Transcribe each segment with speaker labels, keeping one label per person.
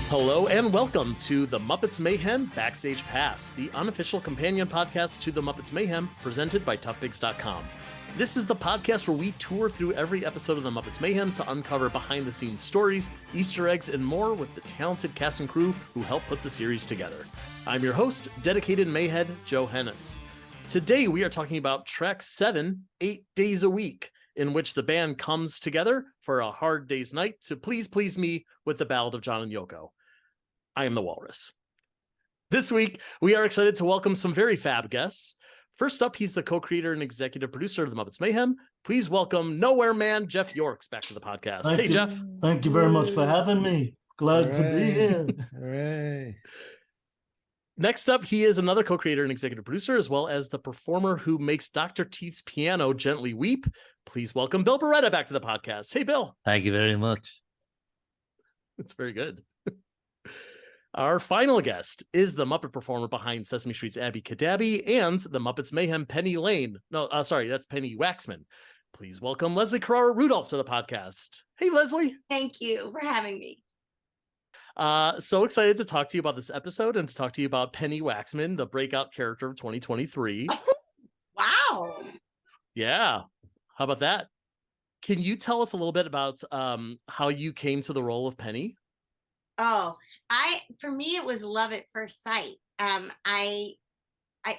Speaker 1: Hello and welcome to the Muppets Mayhem Backstage Pass, the unofficial companion podcast to the Muppets Mayhem, presented by toughpigs.com. This is the podcast where we tour through every episode of the Muppets Mayhem to uncover behind-the-scenes stories, Easter eggs, and more with the talented cast and crew who helped put the series together. I'm your host, dedicated Mayhead, Joe Hennis. Today we are talking about track 7, 8 Days a Week, in which the band comes together for a hard day's night to please me with the Ballad of John and Yoko. I am the Walrus. This week, we are excited to welcome some very fab guests. First up, he's the co-creator and executive producer of the Muppets Mayhem. Please welcome Nowhere Man Jeff Yorks back to the podcast. Hey, Jeff.
Speaker 2: Thank you very much for having me. Glad to be here.
Speaker 3: Hooray.
Speaker 1: Next up, he is another co-creator and executive producer, as well as the performer who makes Dr. Teeth's piano gently weep. Please welcome Bill Barretta back to the podcast. Hey, Bill.
Speaker 3: Thank you very much.
Speaker 1: It's very good. Our final guest is the Muppet performer behind Sesame Street's Abby Cadabby and the Muppets Mayhem Penny that's Penny Waxman. Please welcome Leslie Carrara-Rudolph to the podcast. Hey, Leslie.
Speaker 4: Thank you for having me.
Speaker 1: So excited to talk to you about this episode and to talk to you about Penny Waxman, the breakout character of 2023.
Speaker 4: Wow.
Speaker 1: Yeah. How about that? Can you tell us a little bit about how you came to the role of Penny?
Speaker 4: Oh, for me, it was love at first sight. I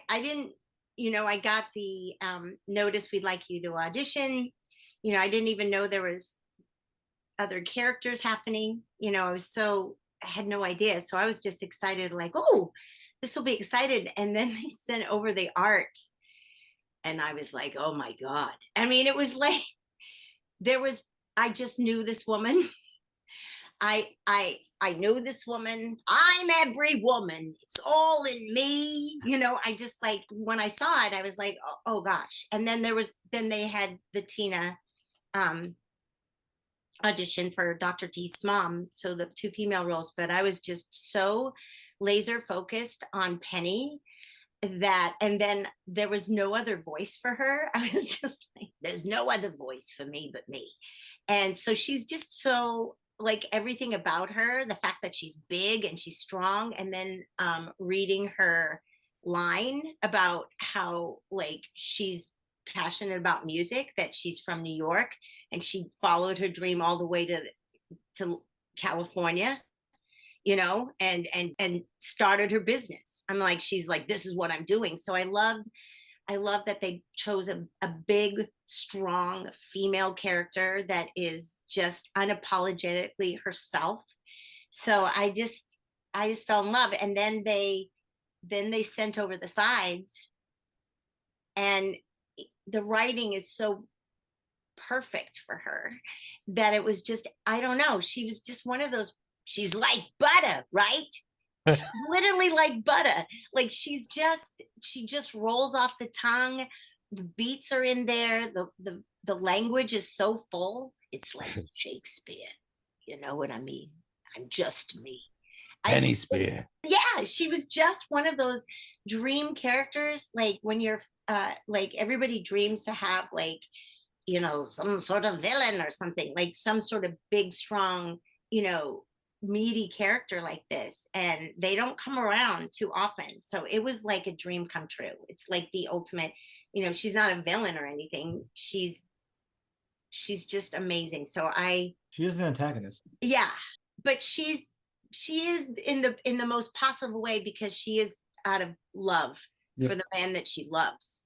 Speaker 4: didn't, I got the notice we'd like you to audition. I didn't even know there was other characters happening. I had no idea. So I was just excited, like, oh, this will be excited. And then they sent over the art. And I was like, oh my God. I mean, it was like, I just knew this woman. I know this woman. I'm every woman. It's all in me. I just, like, when I saw it, I was like, oh gosh. And then they had the Tina audition for Dr. Teeth's mom. So the two female roles, but I was just so laser focused on Penny and then there was no other voice for her. I was just like, there's no other voice for me but me. And so she's just so, like, everything about her, the fact that she's big and she's strong, and then reading her line about how, like, she's passionate about music, that she's from New York and she followed her dream all the way to California, and started her business. I'm like, she's like, this is what I'm doing. So I love that they chose a big, strong female character that is just unapologetically herself. So I just fell in love. And then they sent over the sides, and the writing is so perfect for her that it was just, I don't know. She was just one of those, she's like butter, right? She's literally like butter. Like, she just rolls off the tongue. The beats are in there. The language is so full. It's like Shakespeare. You know what I mean? I'm just me.
Speaker 3: Penny Spear.
Speaker 4: Yeah, she was just one of those dream characters. Like, when you're like, everybody dreams to have, like, some sort of villain or something, like some sort of big, strong, meaty character like this, and they don't come around too often. So it was like a dream come true. It's like the ultimate, she's not a villain or anything. She's just amazing. So
Speaker 2: she is an antagonist.
Speaker 4: Yeah, but she is in the most possible way, because she is out of love for the man that she loves,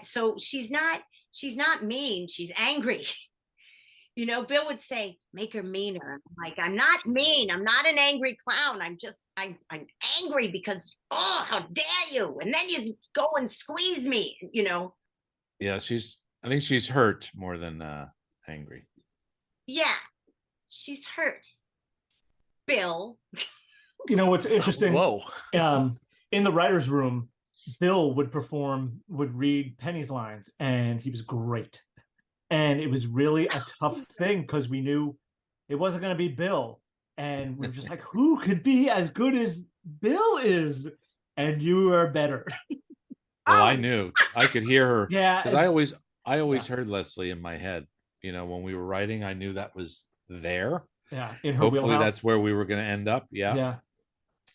Speaker 4: so she's not mean, she's angry. Bill would say, make her meaner. I'm like, I'm not mean. I'm not an angry clown. I'm angry because, oh, how dare you? And then you go and squeeze me,
Speaker 3: Yeah, I think she's hurt more than angry.
Speaker 4: Yeah, she's hurt. Bill.
Speaker 2: What's interesting?
Speaker 1: Whoa.
Speaker 2: In the writer's room, Bill would read Penny's lines, and he was great. And it was really a tough thing, because we knew it wasn't going to be Bill. And we were just like, who could be as good as Bill is? And you are better.
Speaker 3: Well, I knew. I could hear her.
Speaker 2: Yeah.
Speaker 3: Because I always heard Leslie in my head. When we were writing, I knew that was there.
Speaker 2: Yeah, in her
Speaker 3: Hopefully
Speaker 2: wheelhouse.
Speaker 3: that's where we were going to end up. Yeah.
Speaker 2: Yeah.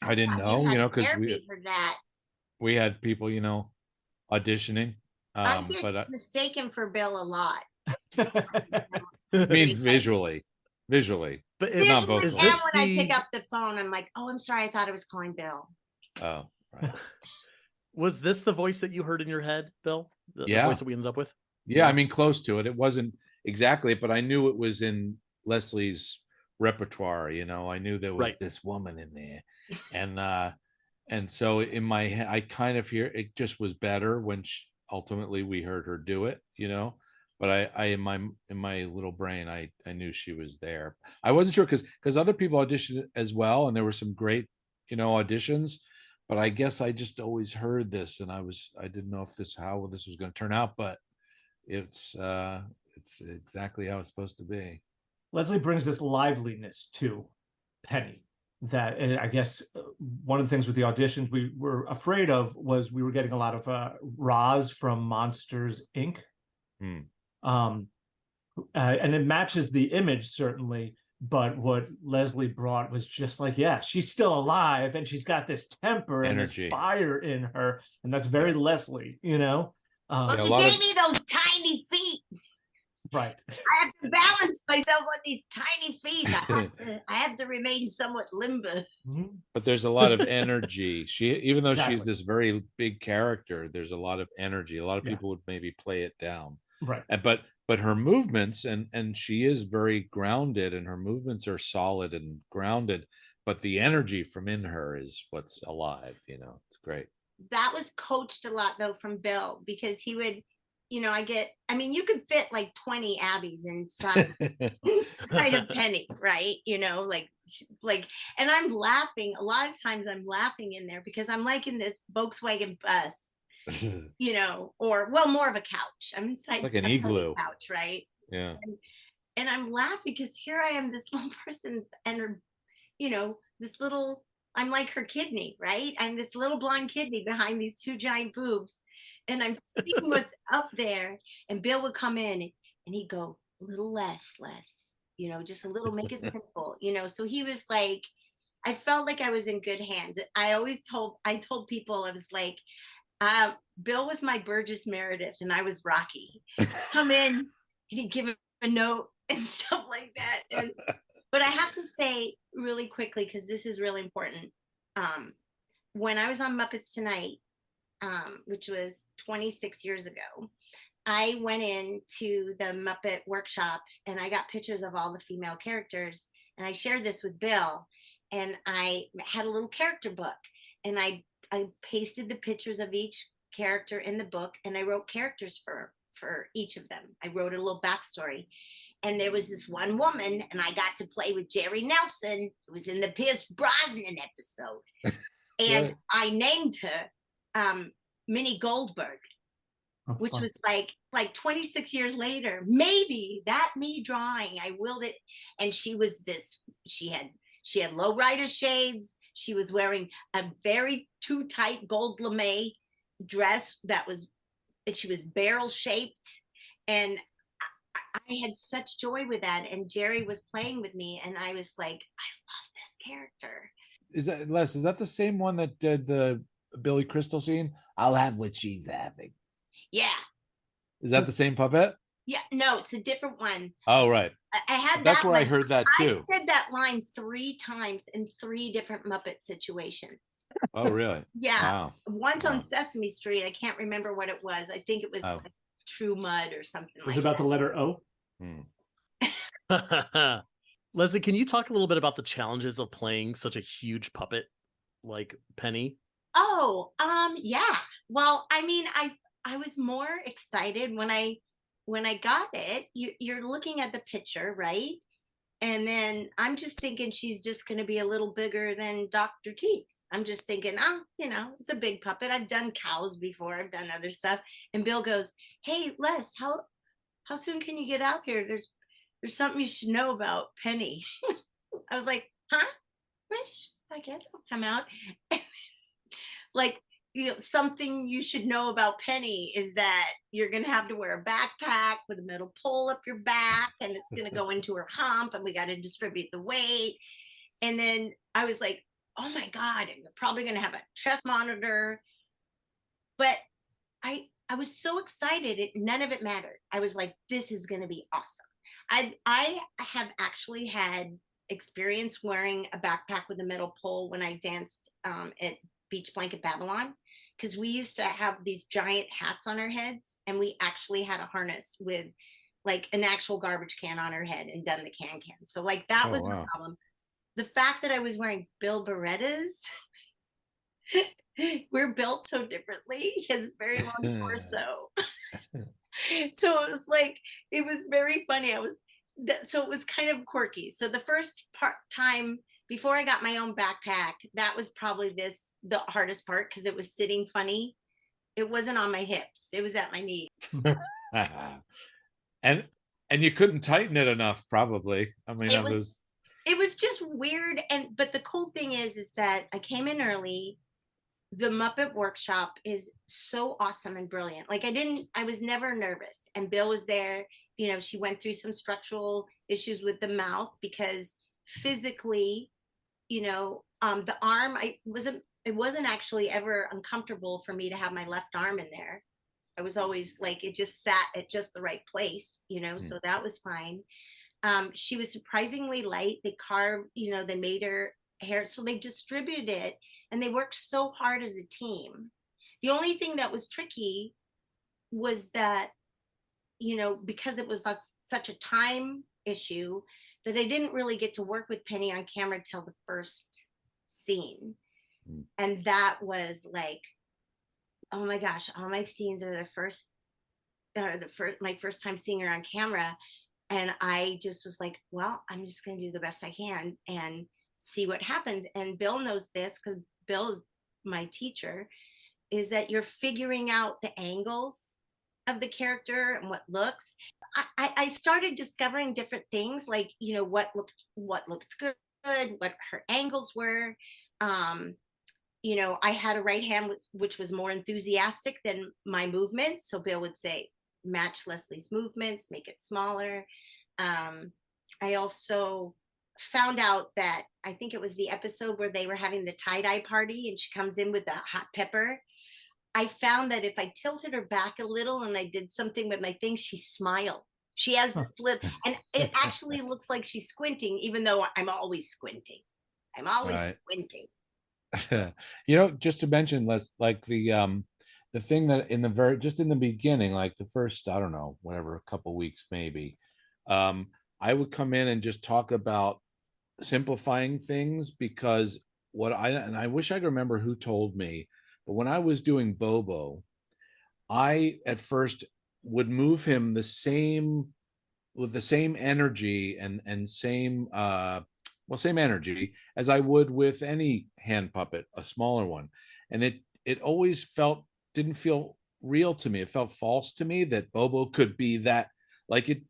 Speaker 3: I didn't
Speaker 4: You
Speaker 3: know,
Speaker 4: had
Speaker 3: because
Speaker 4: therapy for that.
Speaker 3: we had people, auditioning.
Speaker 4: I get
Speaker 3: But
Speaker 4: mistaken for Bill a lot.
Speaker 3: I mean, visually,
Speaker 1: But
Speaker 3: but not
Speaker 4: Visually,
Speaker 1: is
Speaker 3: vocally.
Speaker 4: and
Speaker 1: this
Speaker 4: when I pick
Speaker 1: the
Speaker 4: up the phone, I'm like, oh, I'm sorry, I thought I was calling Bill.
Speaker 3: Oh, right.
Speaker 1: was this the voice that you heard in your head, Bill? The
Speaker 3: Yeah.
Speaker 1: voice that we ended up with?
Speaker 3: Yeah, I mean, close to it. It wasn't exactly, but I knew it was in Leslie's repertoire. I knew there was
Speaker 1: Right.
Speaker 3: this woman in there, and so in my head, I kind of hear it just was better when ultimately we heard her do it. But I in my little brain, I knew she was there. I wasn't sure because other people auditioned as well, and there were some great auditions. But I guess I just always heard this, and I didn't know how this was going to turn out, but it's exactly how it's supposed to be.
Speaker 2: Leslie brings this liveliness to Penny that I guess one of the things with the auditions we were afraid of was we were getting a lot of Roz from Monsters Inc. And it matches the image certainly, but what Leslie brought was just like, yeah, she's still alive and she's got this temper and this
Speaker 3: Energy.
Speaker 2: fire in her, and that's very Leslie,
Speaker 4: Well,
Speaker 3: Yeah,
Speaker 4: you gave me those tiny feet.
Speaker 2: right.
Speaker 4: I have to balance myself on these tiny feet. I have to remain somewhat limber.
Speaker 3: But there's a lot of energy. Even though she's
Speaker 2: Exactly.
Speaker 3: this very big character, there's a lot of energy. A lot of
Speaker 2: Yeah.
Speaker 3: people would maybe play it down.
Speaker 2: Right.
Speaker 3: But her movements, and she is very grounded, and her movements are solid and grounded, but the energy from in her is what's alive. It's great.
Speaker 4: That was coached a lot though from Bill, because he would, you could fit like 20 Abbeys inside of Penny, right? And I'm laughing a lot of times. I'm laughing in there because I'm like in this Volkswagen bus, or more of a couch. I'm inside
Speaker 3: like an
Speaker 4: a
Speaker 3: igloo
Speaker 4: couch, right?
Speaker 3: Yeah.
Speaker 4: And I'm laughing because here I am, this little person, and this little, I'm like her kidney, right? I'm this little blonde kidney behind these two giant boobs, and I'm seeing what's up there. And Bill would come in and he'd go, a little less, just a little, make it simple, So he was like, I felt like I was in good hands. I told people, I was like, Bill was my Burgess Meredith and I was Rocky. Come in and he'd give him a note and stuff like that. But I have to say really quickly, because this is really important. When I was on Muppets Tonight, which was 26 years ago, I went into the Muppet workshop and I got pictures of all the female characters. And I shared this with Bill. And I had a little character book. And I pasted the pictures of each character in the book. And I wrote characters for each of them. I wrote a little backstory. And there was this one woman, and I got to play with Jerry Nelson, who was in the Pierce Brosnan episode. And I named her Minnie Goldberg, which was like 26 years later. Maybe that me drawing, I willed it. And she was she had lowrider shades. She was wearing a very too tight gold lame dress she was barrel shaped. And I had such joy with that, and Jerry was playing with me, and I was like, I love this character.
Speaker 3: Is that the same one that did the Billy Crystal scene? I'll have what she's having.
Speaker 4: Yeah.
Speaker 3: Is that the same puppet?
Speaker 4: Yeah, no, it's a different one.
Speaker 3: Oh, right.
Speaker 4: I had
Speaker 3: That's where I heard that too.
Speaker 4: I said that line 3 times in 3 different Muppet situations.
Speaker 3: Oh, really?
Speaker 4: Yeah.
Speaker 3: Wow.
Speaker 4: Once on Sesame Street, I can't remember what it was. I think it was like True Mud or something.
Speaker 2: Was it about the letter O?
Speaker 1: Leslie, can you talk a little bit about the challenges of playing such a huge puppet like Penny?
Speaker 4: Oh, yeah. Well, I mean, I was more excited when I got it. You're looking at the picture, right? And then I'm just thinking she's just going to be a little bigger than Dr. Teeth. I'm just thinking, it's a big puppet. I've done cows before. I've done other stuff. And Bill goes, hey, Les, how soon can you get out here? There's something you should know about Penny. I was like, huh? I guess I'll come out. Like, something you should know about Penny is that you're going to have to wear a backpack with a metal pole up your back, and it's going to go into her hump, and we got to distribute the weight. And then I was like, oh my God, and you're probably going to have a chest monitor. But I was so excited. None of it mattered. I was like, this is going to be awesome. I have actually had experience wearing a backpack with a metal pole when I danced at Beach Blanket Babylon, because we used to have these giant hats on our heads, and we actually had a harness with like an actual garbage can on our head and done the can. So like that was no problem. The fact that I was wearing Bill Barretta's, we're built so differently. He has a very long torso. So it was like, it was very funny. So it was kind of quirky. So the first time before I got my own backpack, that was probably the hardest part, because it was sitting funny. It wasn't on my hips. It was at my knee.
Speaker 3: and you couldn't tighten it enough, probably. I mean,
Speaker 4: it was just weird. But the cool thing is that I came in early. The Muppet workshop is so awesome and brilliant. Like I was never nervous. And Bill was there. She went through some structural issues with the mouth, because physically, the arm, it wasn't actually ever uncomfortable for me to have my left arm in there. I was always like, it just sat at just the right place, so that was fine. She was surprisingly light. They carved, they made her hair, so they distributed it, and they worked so hard as a team. The only thing that was tricky was that, because it was such a time issue, that I didn't really get to work with Penny on camera till the first scene. And that was like, oh my gosh, all my scenes are my first time seeing her on camera. And I just was like, well, I'm just going to do the best I can and see what happens. And Bill knows this, because Bill is my teacher, is that you're figuring out the angles of the character and what looks. I started discovering different things, like, what looked good, what her angles were. I had a right hand which was more enthusiastic than my movement. So Bill would say, match Leslie's movements, make it smaller. I also found out that, I think it was the episode where they were having the tie-dye party and she comes in with the hot pepper. I found that if I tilted her back a little and I did something with my thing, she smiled. She has this little, and it actually looks like she's squinting, even though I'm always squinting. I'm always squinting.
Speaker 3: Just to mention, like the thing that in the beginning, like the first, I don't know, whatever, a couple weeks maybe, I would come in and just talk about simplifying things, because I wish I could remember who told me, but when I was doing Bobo, I at first would move him with the same energy and same energy as I would with any hand puppet, a smaller one. And it always didn't feel real to me. It felt false to me that Bobo could be that, like it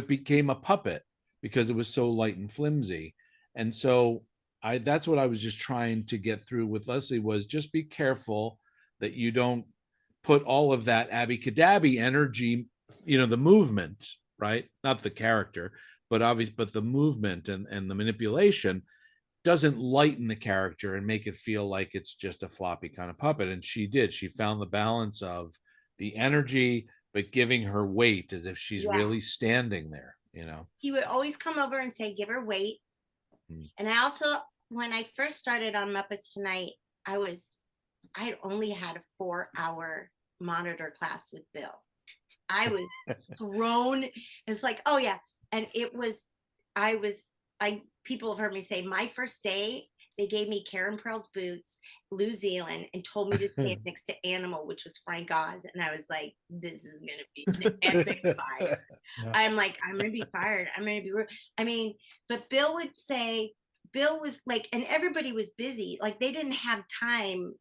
Speaker 3: became a puppet because it was so light and flimsy. And so that's what I was just trying to get through with Leslie, was just be careful that you don't put all of that abby-cadabby energy, the movement, right? Not the character, but the movement and the manipulation doesn't lighten the character and make it feel like it's just a floppy kind of puppet. And she found the balance of the energy, but giving her weight as if she's really standing there,
Speaker 4: He would always come over and say, give her weight. And I also, when I first started on Muppets Tonight, I only had a 4-hour monitor class with Bill. I was thrown. It was like, oh yeah. And people have heard me say, my first day, they gave me Karen Pearl's boots, New Zealand, and told me to stand next to Animal, which was Frank Oz. And I was like, this is going to be an epic fight. Yeah. I'm like, I'm going to be fired. I'm going to be rude. I mean, but Bill was like, and everybody was busy. Like they didn't have time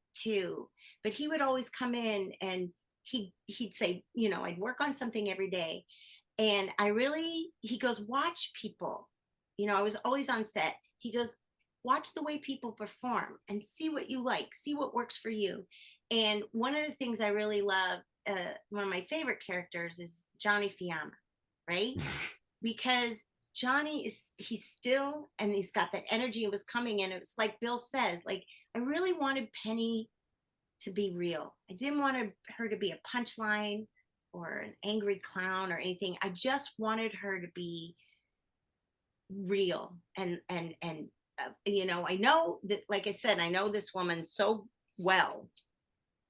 Speaker 4: but he would always come in and he'd say, I'd work on something every day. And he goes, watch people. I was always on set. He goes, watch the way people perform and see what you like, see what works for you. And one of the things I really love, one of my favorite characters is Johnny Fiamma, right? Because he's still, and he's got that energy and was coming in. It was like Bill says, like, I really wanted Penny to be real. I didn't want her to be a punchline or an angry clown or anything. I just wanted her to be real. And you know, I know that, like I said, I know this woman so well,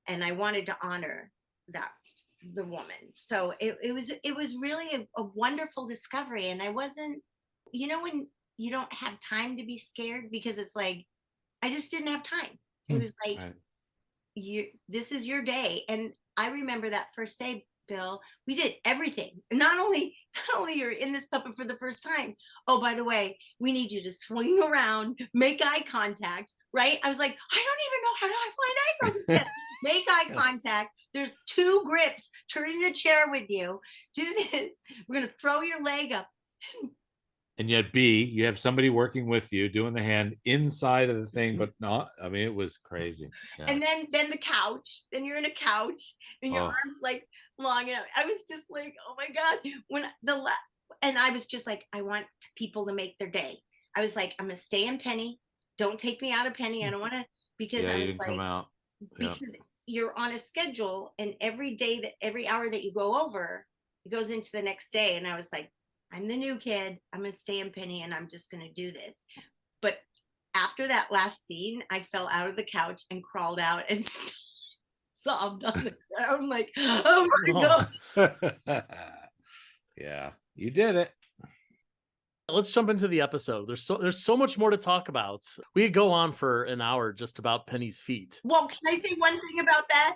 Speaker 4: and I wanted to honor the woman. So it was really a wonderful discovery. And I wasn't, you know, when you don't have time to be scared, because it's like, I just didn't have time. It was like, this is your day. And I remember that first day, Bill, we did everything. Not only you're in this puppet for the first time. Oh, by the way, we need you to swing around, make eye contact, right? I was like, I don't even know how do I find eye contact. Make eye contact. There's 2 grips. Turn in the chair with you. Do this. We're gonna throw your leg up.
Speaker 3: And yet B, you have somebody working with you doing the hand inside of the thing, but not. I mean, it was crazy. Yeah.
Speaker 4: And then the couch. Then you're in a couch and your arms like long enough. I was just like, oh my God. And I was just like, I want people to make their day. I was like, I'm gonna stay in Penny. Don't take me out of Penny. I don't want to, because I was like,
Speaker 3: come out.
Speaker 4: Because you're on a schedule, and every hour that you go over, it goes into the next day. And I was like, I'm the new kid. I'm going to stay in Penny, and I'm just going to do this. But after that last scene, I fell out of the couch and crawled out and sobbed on the ground like, oh my God.
Speaker 3: Yeah, you did it.
Speaker 1: Let's jump into the episode. There's so much more to talk about. We could go on for an hour just about Penny's feet.
Speaker 4: Well, can I say one thing about that?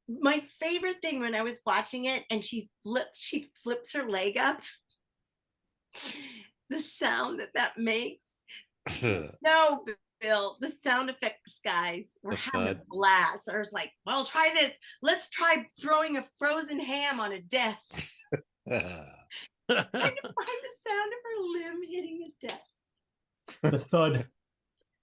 Speaker 4: My favorite thing when I was watching it, and she flips her leg up, the sound that makes. No, Bill, the sound effects guys were having a blast. I was like, well, try this. Let's try throwing a frozen ham on a desk. Trying to find the sound of her limb hitting a desk.
Speaker 2: The thud.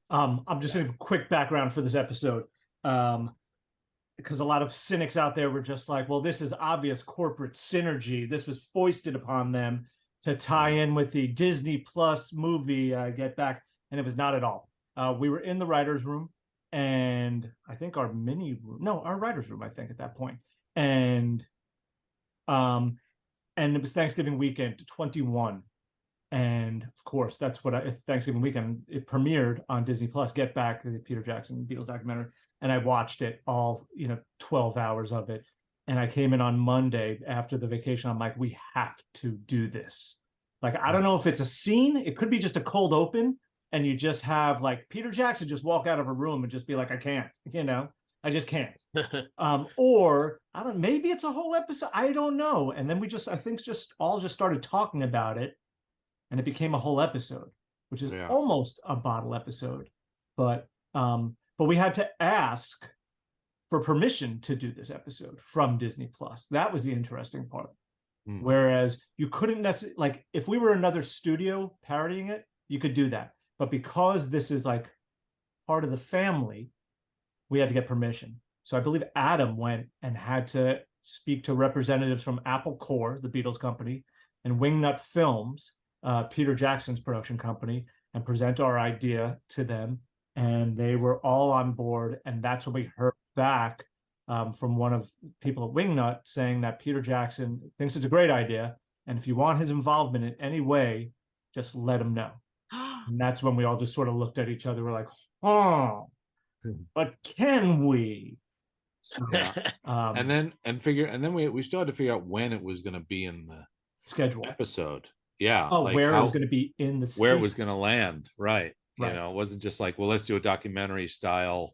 Speaker 2: I'm just going to give a quick background for this episode. Because a lot of cynics out there were just like, well, this is obvious corporate synergy. This was foisted upon them to tie in with the Disney Plus movie Get Back. And it was not at all. We were in the writer's room, and I think our writer's room, I think, at that point. And it was Thanksgiving weekend 21. And of course, that's what Thanksgiving weekend, it premiered on Disney Plus, Get Back, the Peter Jackson Beatles documentary. And I watched it all, 12 hours of it. And I came in on Monday after the vacation. I'm like, we have to do this. Like, I don't know if it's a scene. It could be just a cold open. And you just have like Peter Jackson just walk out of a room and just be like, I can't, I just can't. Or I don't, maybe it's a whole episode. I don't know. And then we just started talking about it, and it became a whole episode, which is almost a bottle episode. But we had to ask for permission to do this episode from Disney Plus. That was the interesting part. Whereas you couldn't necessarily, like, if we were another studio parodying it, you could do that. But because this is like part of the family, we had to get permission. So I believe Adam went and had to speak to representatives from Apple Corps, the Beatles company, and Wingnut Films, Peter Jackson's production company, and present our idea to them. And they were all on board. And that's when we heard back from one of the people at Wingnut saying that Peter Jackson thinks it's a great idea. And if you want his involvement in any way, just let him know. And that's when we all just sort of looked at each other. We're like, oh, but can we? So,
Speaker 3: and then we still had to figure out when it was going to be in the
Speaker 2: schedule
Speaker 3: episode. Yeah.
Speaker 2: Oh, like where it was going to be in the
Speaker 3: where it was going to land. Right. You know, it wasn't just like, well, let's do a documentary style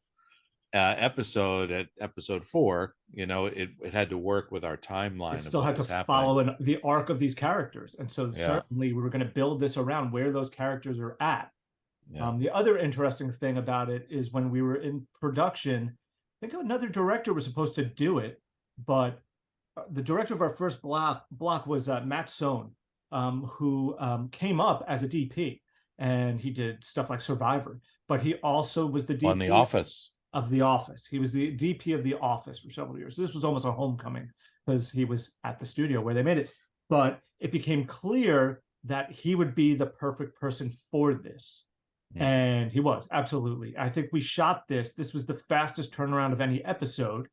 Speaker 3: episode at episode 4. It had to work with our timeline.
Speaker 2: It still had to follow the arc of these characters. And so certainly we were going to build this around where those characters are at. Yeah. The other interesting thing about it is when we were in production, I think another director was supposed to do it, but the director of our first block was Matt Sohn, who came up as a DP, and he did stuff like Survivor, but he also was the DP
Speaker 3: on The Office.
Speaker 2: of The Office. He was the DP of The Office for several years. This was almost a homecoming because he was at the studio where they made it. But it became clear that he would be the perfect person for this. And he was, absolutely. I think we shot this. This was the fastest turnaround of any episode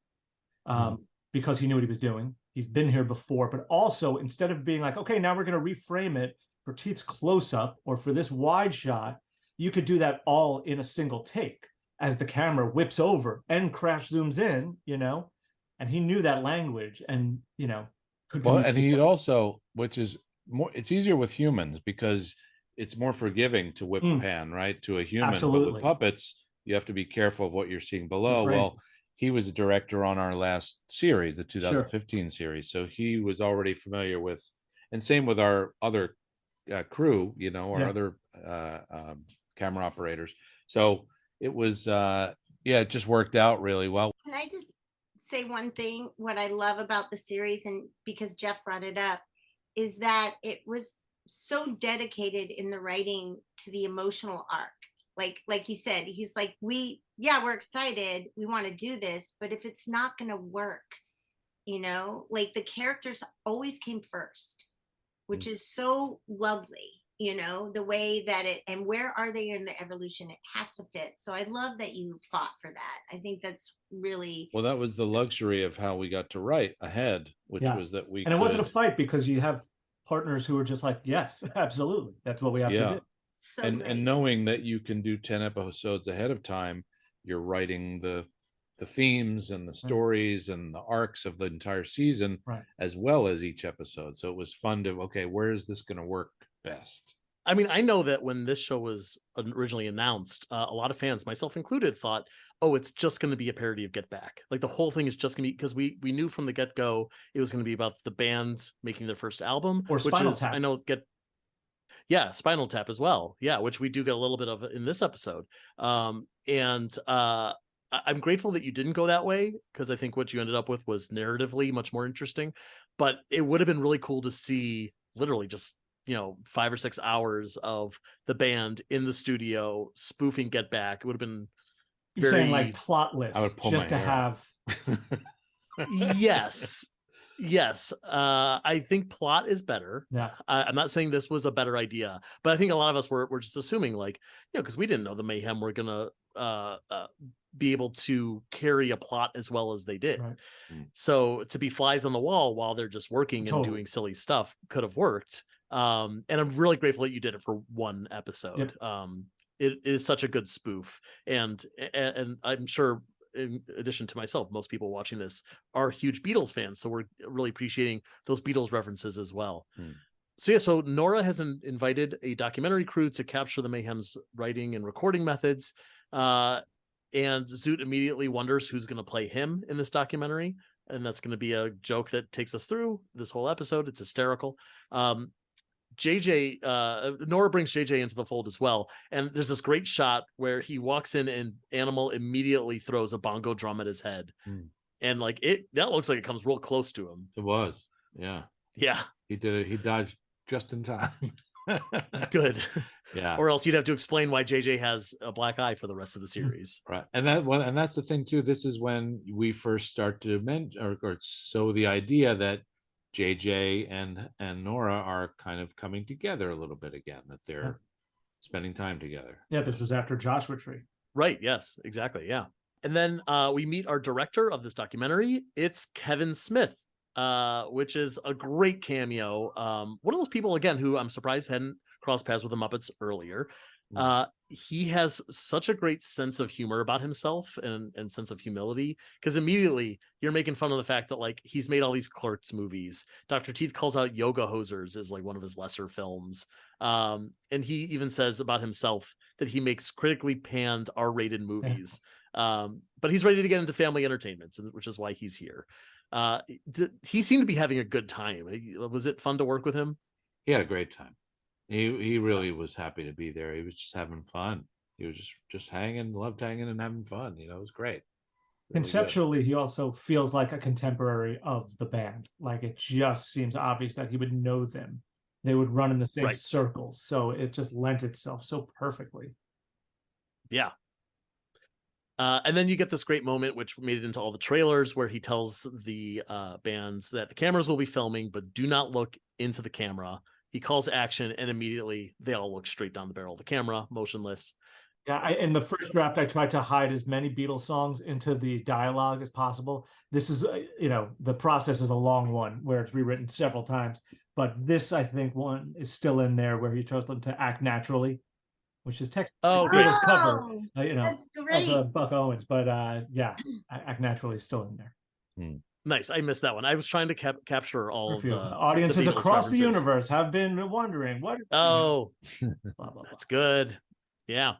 Speaker 2: because he knew what he was doing. He's been here before, but also instead of being like, okay, now we're going to reframe it for Teeth's close-up or for this wide shot, you could do that all in a single take as the camera whips over and crash zooms in, you know, and he knew that language and, you know,
Speaker 3: well, and he also, which is more, it's easier with humans because it's more forgiving to whip pan, right, to a human.
Speaker 2: Absolutely.
Speaker 3: But with puppets, you have to be careful of what you're seeing below. Well, he was a director on our last series, the 2015 series, so he was already familiar with, and same with our other crew, you know, our other camera operators. So it was, it just worked out really well.
Speaker 4: Can I just say one thing? What I love about the series, and because Jeff brought it up, is that it was so dedicated in the writing to the emotional arc. Like he said, he's like, we're excited, we want to do this, but if it's not going to work, you know, like the characters always came first, which is so lovely, you know, the way that it, and where are they in the evolution? It has to fit. So I love that you fought for that. I think that's really,
Speaker 3: well, that was the luxury of how we got to write ahead, which was that we,
Speaker 2: and it wasn't a fight because you have partners who were just like, yes, absolutely, that's what we have to do.
Speaker 4: so
Speaker 3: and knowing that you can do 10 episodes ahead of time, you're writing the themes and the stories and the arcs of the entire season, as well as each episode. So it was fun to, okay, where is this going to work best?
Speaker 1: I mean, I know that when this show was originally announced, a lot of fans, myself included, thought, oh, it's just going to be a parody of Get Back. Like the whole thing is just going to be, because we knew from the get-go it was going to be about the band making their first album,
Speaker 2: or Spinal
Speaker 1: which is,
Speaker 2: Tap.
Speaker 1: I know, Spinal Tap as well. Yeah, which we do get a little bit of in this episode. I'm grateful that you didn't go that way, because I think what you ended up with was narratively much more interesting. But it would have been really cool to see literally just, you know, 5 or 6 hours of the band in the studio spoofing Get Back. It would have been
Speaker 2: You're saying like plotless,
Speaker 3: I would pull
Speaker 2: just
Speaker 3: my
Speaker 2: to
Speaker 3: hair
Speaker 2: have.
Speaker 1: Yes. I think plot is better.
Speaker 2: Yeah.
Speaker 1: I'm not saying this was a better idea, but I think a lot of us were just assuming, like, you know, because we didn't know the Mayhem were gonna be able to carry a plot as well as they did.
Speaker 2: Right.
Speaker 1: So to be flies on the wall while they're just working and doing silly stuff could have worked. And I'm really grateful that you did it for one episode.
Speaker 2: Yep.
Speaker 1: It is such a good spoof, and I'm sure, in addition to myself, most people watching this are huge Beatles fans, so we're really appreciating those Beatles references as well. So Nora has invited a documentary crew to capture the Mayhem's writing and recording methods, and Zoot immediately wonders who's going to play him in this documentary, and that's going to be a joke that takes us through this whole episode. It's hysterical. Nora brings JJ into the fold as well, and there's this great shot where he walks in and Animal immediately throws a bongo drum at his head, and like that looks like it comes real close to him.
Speaker 3: It was, yeah, he did it. He dodged just in time.
Speaker 1: Good.
Speaker 3: Yeah,
Speaker 1: or else you'd have to explain why JJ has a black eye for the rest of the series.
Speaker 3: Right. And that's the thing too. This is when we first start to or sow the idea that JJ and Nora are kind of coming together a little bit again, that they're spending time together.
Speaker 2: Yeah, this was after Joshua Tree. Right.
Speaker 1: Yes, exactly. Yeah. And then we meet our director of this documentary. It's Kevin Smith, which is a great cameo. One of those people, again, who I'm surprised hadn't crossed paths with the Muppets earlier. He has such a great sense of humor about himself and sense of humility, because immediately you're making fun of the fact that, like, he's made all these Clerks movies. Dr. Teeth calls out Yoga Hosers as like one of his lesser films. And he even says about himself that he makes critically panned R-rated movies. But he's ready to get into family entertainment, which is why he's here. He seemed to be having a good time. Was it fun to work with him?
Speaker 3: He had a great time. He really was happy to be there. He was just having fun. He was just hanging, loved hanging and having fun. You know, it was great. Really
Speaker 2: conceptually good. He also feels like a contemporary of the band. Like, it just seems obvious that he would know them. They would run in the same circles. So it just lent itself so perfectly.
Speaker 1: Yeah. And then you get this great moment, which made it into all the trailers, where he tells the bands that the cameras will be filming, but do not look into the camera. He calls action, and immediately they all look straight down the barrel of the camera, motionless.
Speaker 2: Yeah, in the first draft, I tried to hide as many Beatles songs into the dialogue as possible. This is, the process is a long one where it's rewritten several times. But this, I think, one is still in there where he tells them to act naturally, which is technically Beatles cover,
Speaker 4: that's great.
Speaker 2: of Buck Owens. But yeah, act naturally is still in there.
Speaker 1: Nice. I missed that one. I was trying to capture all of the
Speaker 2: audiences across the universe have been wondering what.
Speaker 1: Oh,
Speaker 2: blah, blah, blah.
Speaker 1: that's good. Yeah.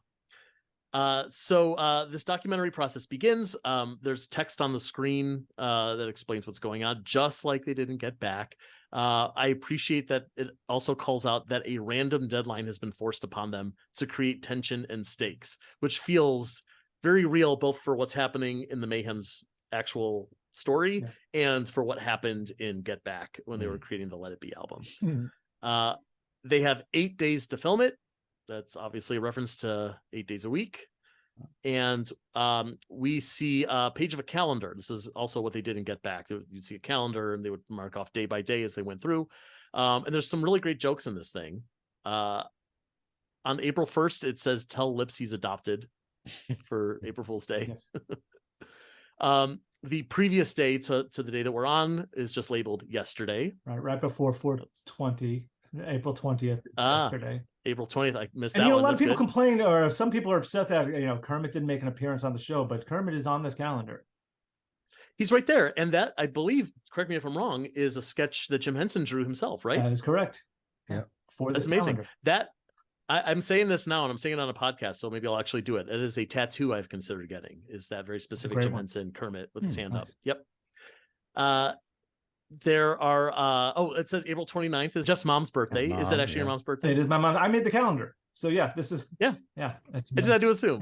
Speaker 1: So this documentary process begins. There's text on the screen that explains what's going on, just like they didn't Get Back. I appreciate that it also calls out that a random deadline has been forced upon them to create tension and stakes, which feels very real, both for what's happening in the Mayhem's actual story and for what happened in Get Back when they were creating the Let It Be album. They have 8 days to film it. That's obviously a reference to 8 days a week. And we see a page of a calendar. This is also what they did in Get Back. You'd see a calendar and they would mark off day by day as they went through. And there's some really great jokes in this thing. On April 1st, it says, "Tell Lips he's adopted," for April Fool's Day. The previous day to the day that we're on is just labeled yesterday.
Speaker 2: Right before 4/20, April 20th, yesterday.
Speaker 1: April 20th. I missed
Speaker 2: and
Speaker 1: that one.
Speaker 2: A lot
Speaker 1: That's
Speaker 2: of people
Speaker 1: good.
Speaker 2: complain, or some people are upset that Kermit didn't make an appearance on the show, but Kermit is on this calendar.
Speaker 1: He's right there, and that, I believe, correct me if I'm wrong, is a sketch that Jim Henson drew himself, right?
Speaker 2: That is correct.
Speaker 3: Yeah,
Speaker 2: that's
Speaker 1: amazing.
Speaker 2: Calendar.
Speaker 1: That I'm saying this now, and I'm saying it on a podcast, so maybe I'll actually do it. It is a tattoo I've considered getting. Is that very specific Jim Henson Kermit with his hand up? Yep. There are it says April 29th is just Mom's birthday. Is that actually your mom's birthday?
Speaker 2: It is my mom. I made the calendar. So yeah, this is
Speaker 1: yeah. I just had to assume.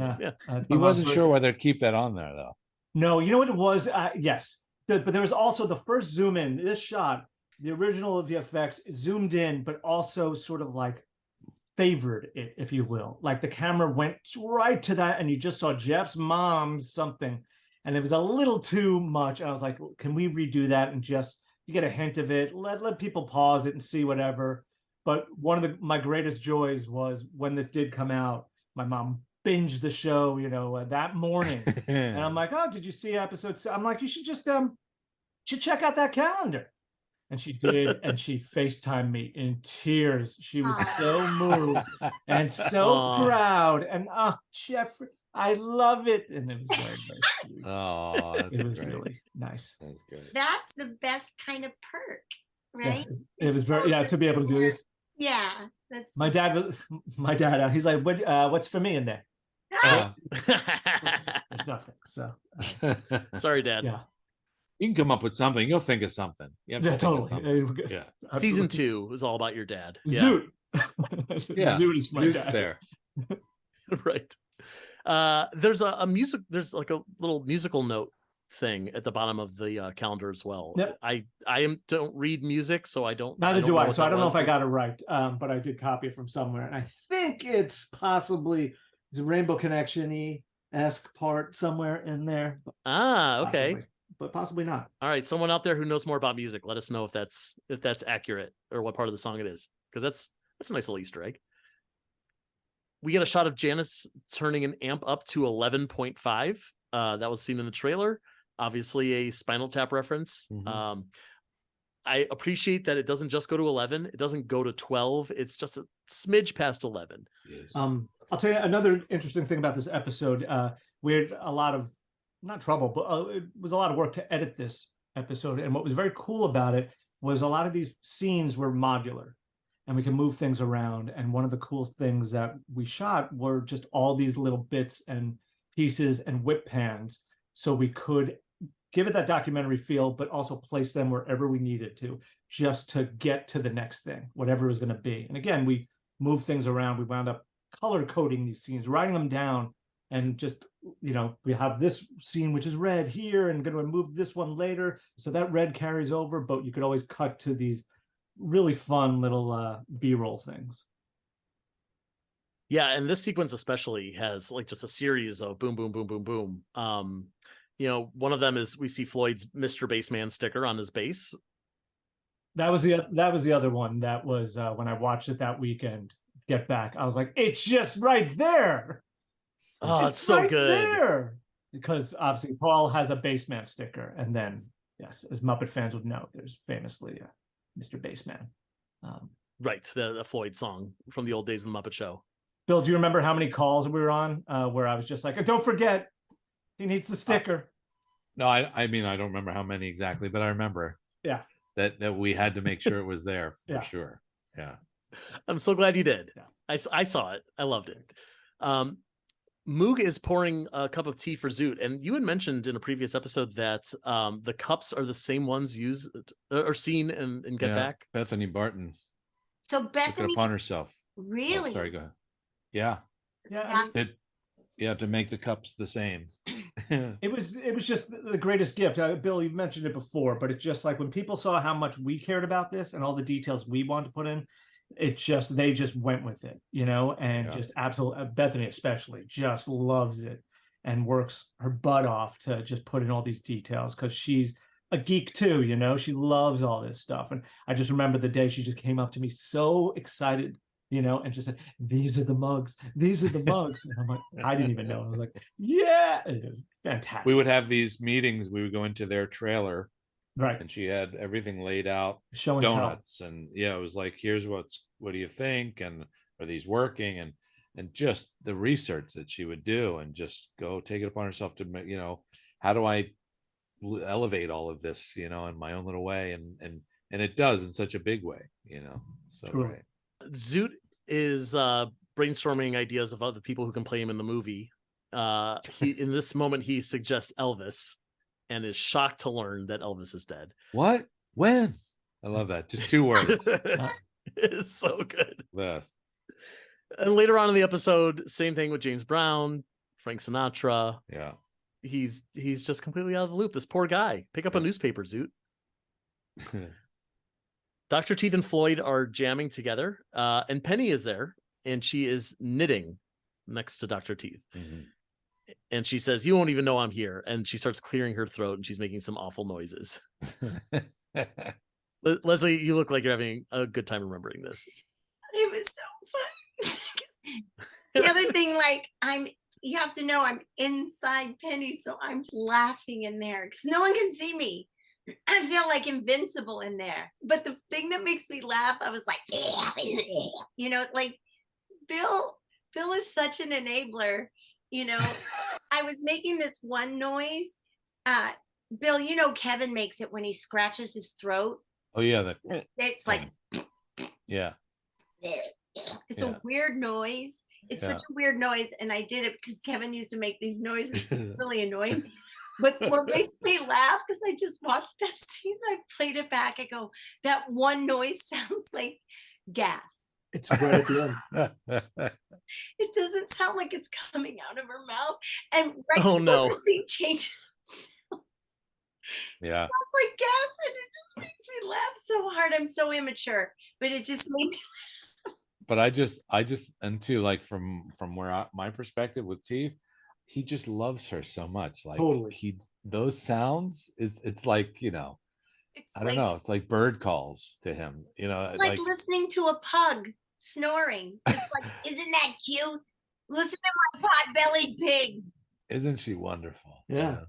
Speaker 3: He wasn't sure whether to keep that on there though.
Speaker 2: No, you know what it was? Yes. But there was also the first zoom in. This shot, the original of the VFX zoomed in, but also sort of like favored it, if you will. Like the camera went right to that and you just saw Jeff's mom's something. And it was a little too much. And I was like, can we redo that and just, you get a hint of it, let people pause it and see whatever. But one of my greatest joys was when this did come out, my mom binged the show, that morning. And I'm like, oh, did you see episode 6? I'm like, you should just should check out that calendar. And she did, and she FaceTimed me in tears. She was so moved and so proud. And Jeffrey, I love it. And it was very, very sweet.
Speaker 3: Oh,
Speaker 2: it was really nice.
Speaker 3: That's good.
Speaker 4: That's the best kind of perk, right?
Speaker 2: Yeah, it was very, to be able to do this.
Speaker 4: Yeah, that's
Speaker 2: my dad. He's like, what's for me in there? There's nothing. So
Speaker 1: sorry, Dad.
Speaker 2: Yeah.
Speaker 3: You can come up with something. You'll think of something.
Speaker 2: Yeah, totally.
Speaker 3: Yeah.
Speaker 1: Season 2 is all about your dad.
Speaker 2: Zoot.
Speaker 3: Yeah.
Speaker 2: Zoot is my
Speaker 3: Zoot's
Speaker 2: dad.
Speaker 3: there.
Speaker 1: Right. There's a music. There's like a little musical note thing at the bottom of the calendar as well.
Speaker 2: Yep.
Speaker 1: I don't read music, so I don't.
Speaker 2: Neither do I. So I don't know if I got
Speaker 1: it.
Speaker 2: it right, but I did copy it from somewhere, and I think it's possibly a Rainbow Connection-y-esque part somewhere in there.
Speaker 1: Okay.
Speaker 2: Possibly. But possibly not.
Speaker 1: All right, someone out there who knows more about music, let us know if that's accurate or what part of the song it is, because that's a nice little Easter egg. We get a shot of Janice turning an amp up to 11.5. That was seen in the trailer. Obviously, a Spinal Tap reference.
Speaker 3: Mm-hmm.
Speaker 1: I appreciate that it doesn't just go to 11. It doesn't go to 12. It's just a smidge past 11.
Speaker 3: Yes.
Speaker 2: I'll tell you another interesting thing about this episode. We had a lot of, not trouble, but it was a lot of work to edit this episode. And what was very cool about it was a lot of these scenes were modular and we can move things around. And one of the cool things that we shot were just all these little bits and pieces and whip pans. So we could give it that documentary feel, but also place them wherever we needed to, just to get to the next thing, whatever it was going to be. And again, we moved things around. We wound up color coding these scenes, writing them down. And just, we have this scene, which is red here, and going to move this one later. So that red carries over, but you could always cut to these really fun little B-roll things.
Speaker 1: Yeah, and this sequence especially has like just a series of boom, boom, boom, boom, boom. One of them is we see Floyd's Mr. Bassman sticker on his bass.
Speaker 2: That was the other one. That was when I watched it that weekend. Get Back. I was like, it's just right there.
Speaker 1: Oh, it's so
Speaker 2: right
Speaker 1: good.
Speaker 2: there. Because obviously Paul has a Bassman sticker, and then yes, as Muppet fans would know, there's famously Mr. Bassman.
Speaker 1: Right, the Floyd song from the old days of the Muppet Show.
Speaker 2: Bill, do you remember how many calls we were on where I was just like, don't forget, he needs the sticker?
Speaker 3: No, I mean, I don't remember how many exactly, but I remember that we had to make sure it was there for sure. Yeah.
Speaker 1: I'm so glad you did.
Speaker 2: Yeah.
Speaker 1: I saw it. I loved it. Moog is pouring a cup of tea for Zoot, and you had mentioned in a previous episode that the cups are the same ones used or seen in Get Back.
Speaker 3: Bethany Barton.
Speaker 4: So Bethany
Speaker 3: took it upon herself.
Speaker 4: Really?
Speaker 3: Oh, sorry, go ahead. Yeah. To make the cups the same.
Speaker 2: It was just the greatest gift. Bill, you've mentioned it before, but it's just like when people saw how much we cared about this and all the details we wanted to put in, they just went with it, and just absolutely, Bethany especially just loves it and works her butt off to just put in all these details because she's a geek too, she loves all this stuff. And I just remember the day she just came up to me so excited, and just said, these are the mugs. These are the mugs. And I'm like, I didn't even know. I was like, yeah, it was fantastic.
Speaker 3: We would have these meetings. We would go into their trailer.
Speaker 2: Right.
Speaker 3: And she had everything laid out,
Speaker 2: show and
Speaker 3: donuts.
Speaker 2: tell.
Speaker 3: And it was like, here's what do you think? And are these working? And just the research that she would do and just go take it upon herself to, how do I elevate all of this, in my own little way. And it does in such a big way, so
Speaker 2: True.
Speaker 3: Great.
Speaker 1: Zoot is brainstorming ideas of other people who can play him in the movie. In this moment, he suggests Elvis and is shocked to learn that Elvis is dead.
Speaker 3: What? When? I love that. Just 2 words.
Speaker 1: It's so good.
Speaker 3: Yes.
Speaker 1: And later on in the episode, same thing with James Brown, Frank Sinatra.
Speaker 3: Yeah.
Speaker 1: He's just completely out of the loop. This poor guy. Pick up a newspaper, Zoot. Dr. Teeth and Floyd are jamming together, and Penny is there, and she is knitting next to Dr. Teeth. Mm-hmm. And she says, you won't even know I'm here. And she starts clearing her throat, and she's making some awful noises. Leslie, you look like you're having a good time remembering this.
Speaker 4: It was so fun. The other thing, you have to know I'm inside Penny, so I'm laughing in there because no one can see me. I feel like invincible in there. But the thing that makes me laugh, I was like, like Bill is such an enabler. I was making this one noise. Bill, Kevin makes it when he scratches his throat.
Speaker 3: Oh yeah.
Speaker 4: It's like,
Speaker 3: yeah.
Speaker 4: It's a weird noise. It's such a weird noise. And I did it because Kevin used to make these noises. It's really annoying. But what makes me laugh, because I just watched that scene, I played it back. I go, that one noise sounds like gas.
Speaker 2: It's right at the end.
Speaker 4: It doesn't sound like it's coming out of her mouth. And
Speaker 1: the
Speaker 4: scene changes itself.
Speaker 3: Yeah.
Speaker 4: It sounds like gas, and it just makes me laugh so hard. I'm so immature, but it just made me laugh.
Speaker 3: But I just, and too, like from where my perspective with Teeth, he just loves her so much. Like
Speaker 2: totally.
Speaker 3: Those sounds it's like, I don't know. It's like bird calls to him,
Speaker 4: like listening to a pug snoring. It's like, isn't that cute? Listen to my pot-bellied pig.
Speaker 3: Isn't she wonderful?
Speaker 2: Yeah.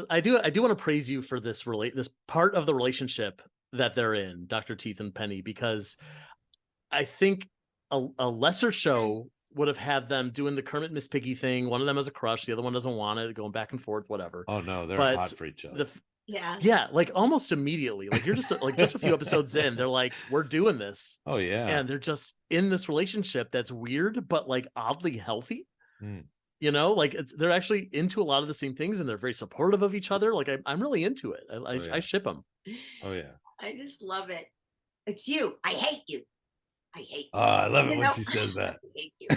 Speaker 1: I do want to praise you for this part of the relationship that they're in, Dr. Teeth and Penny, because I think a lesser show would have had them doing the Kermit Miss Piggy thing. One of them has a crush, the other one doesn't want it, going back and forth, whatever.
Speaker 3: Oh no, they're hot for each other.
Speaker 4: Yeah,
Speaker 1: like almost immediately. Like you're just just a few episodes in, they're like, we're doing this.
Speaker 3: Oh yeah.
Speaker 1: And they're just in this relationship that's weird, but like oddly healthy. Like they're actually into a lot of the same things, and they're very supportive of each other. Like I'm really into it. I ship them.
Speaker 3: Oh yeah.
Speaker 4: I just love it. It's you. I hate you. I hate you.
Speaker 3: Oh, I love it when she says that.
Speaker 4: I hate you.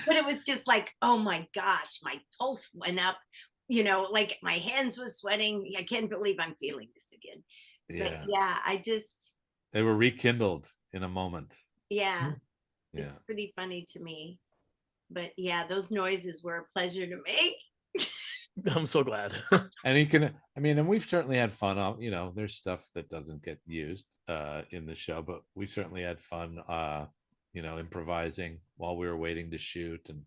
Speaker 4: But it was just like, oh my gosh, my pulse went up. Like my hands was sweating. I can't believe I'm feeling this again.
Speaker 3: Yeah.
Speaker 4: But yeah,
Speaker 3: they were rekindled in a moment.
Speaker 4: Yeah.
Speaker 3: Yeah.
Speaker 4: It's pretty funny to me. But yeah, those noises were a pleasure to make.
Speaker 1: I'm so glad.
Speaker 3: And he can, I mean, and we've certainly had fun on, there's stuff that doesn't get used in the show, but we certainly had fun improvising while we were waiting to shoot and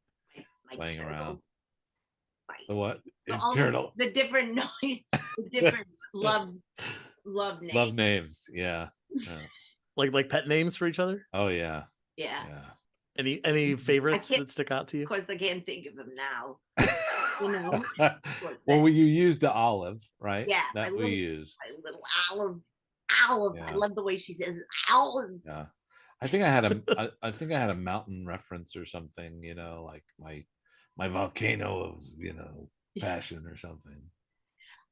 Speaker 4: My
Speaker 3: playing
Speaker 4: turtle.
Speaker 3: around.
Speaker 4: My-
Speaker 3: The what?
Speaker 4: So
Speaker 3: It's
Speaker 4: all
Speaker 3: turtle.
Speaker 4: the different noise, the different love names.
Speaker 3: Love names. Yeah. Yeah.
Speaker 1: like pet names for each other.
Speaker 3: Oh yeah.
Speaker 4: Yeah.
Speaker 3: Yeah.
Speaker 1: Any favorites
Speaker 4: can't-
Speaker 1: that stick out to you?
Speaker 4: Of course, I can't think of them now. You know.
Speaker 3: Well, you used the olive, right?
Speaker 4: Yeah,
Speaker 3: That we used.
Speaker 4: My little olive. Olive. I
Speaker 3: Yeah.
Speaker 4: love the way she says olive.
Speaker 3: Yeah. I think I had I think I had a mountain reference or something, like my volcano of, passion or something.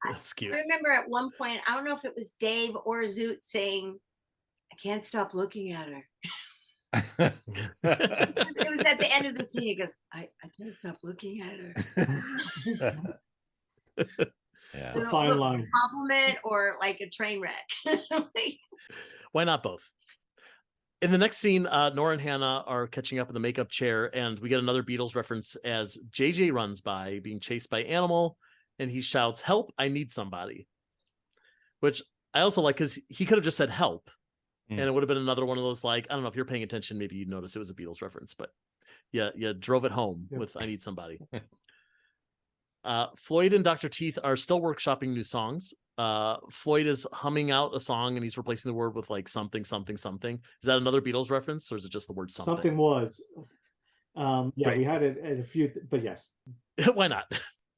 Speaker 1: That's cute.
Speaker 4: I remember at one point, I don't know if it was Dave or Zoot saying, "I can't stop looking at her." It was at the end of the scene. He goes, I can't stop looking at her.
Speaker 3: Yeah.
Speaker 2: The fine line.
Speaker 4: Compliment or like a train wreck.
Speaker 1: Why not both? In the next scene, Nora and Hannah are catching up in the makeup chair, and we get another Beatles reference as JJ runs by, being chased by Animal, and he shouts, "Help, I need somebody." Which I also like, because he could have just said help, and it would have been another one of those, like, I don't know, if you're paying attention, maybe you'd notice it was a Beatles reference, but yeah, you drove it home with "I need somebody." Floyd and Dr. Teeth are still workshopping new songs. Floyd is humming out a song and he's replacing the word with like something, something, something. Is that another Beatles reference, or is it just the word something?
Speaker 2: Something was. Yeah,
Speaker 1: Right.
Speaker 2: we had it at a few, but yes.
Speaker 1: Why not?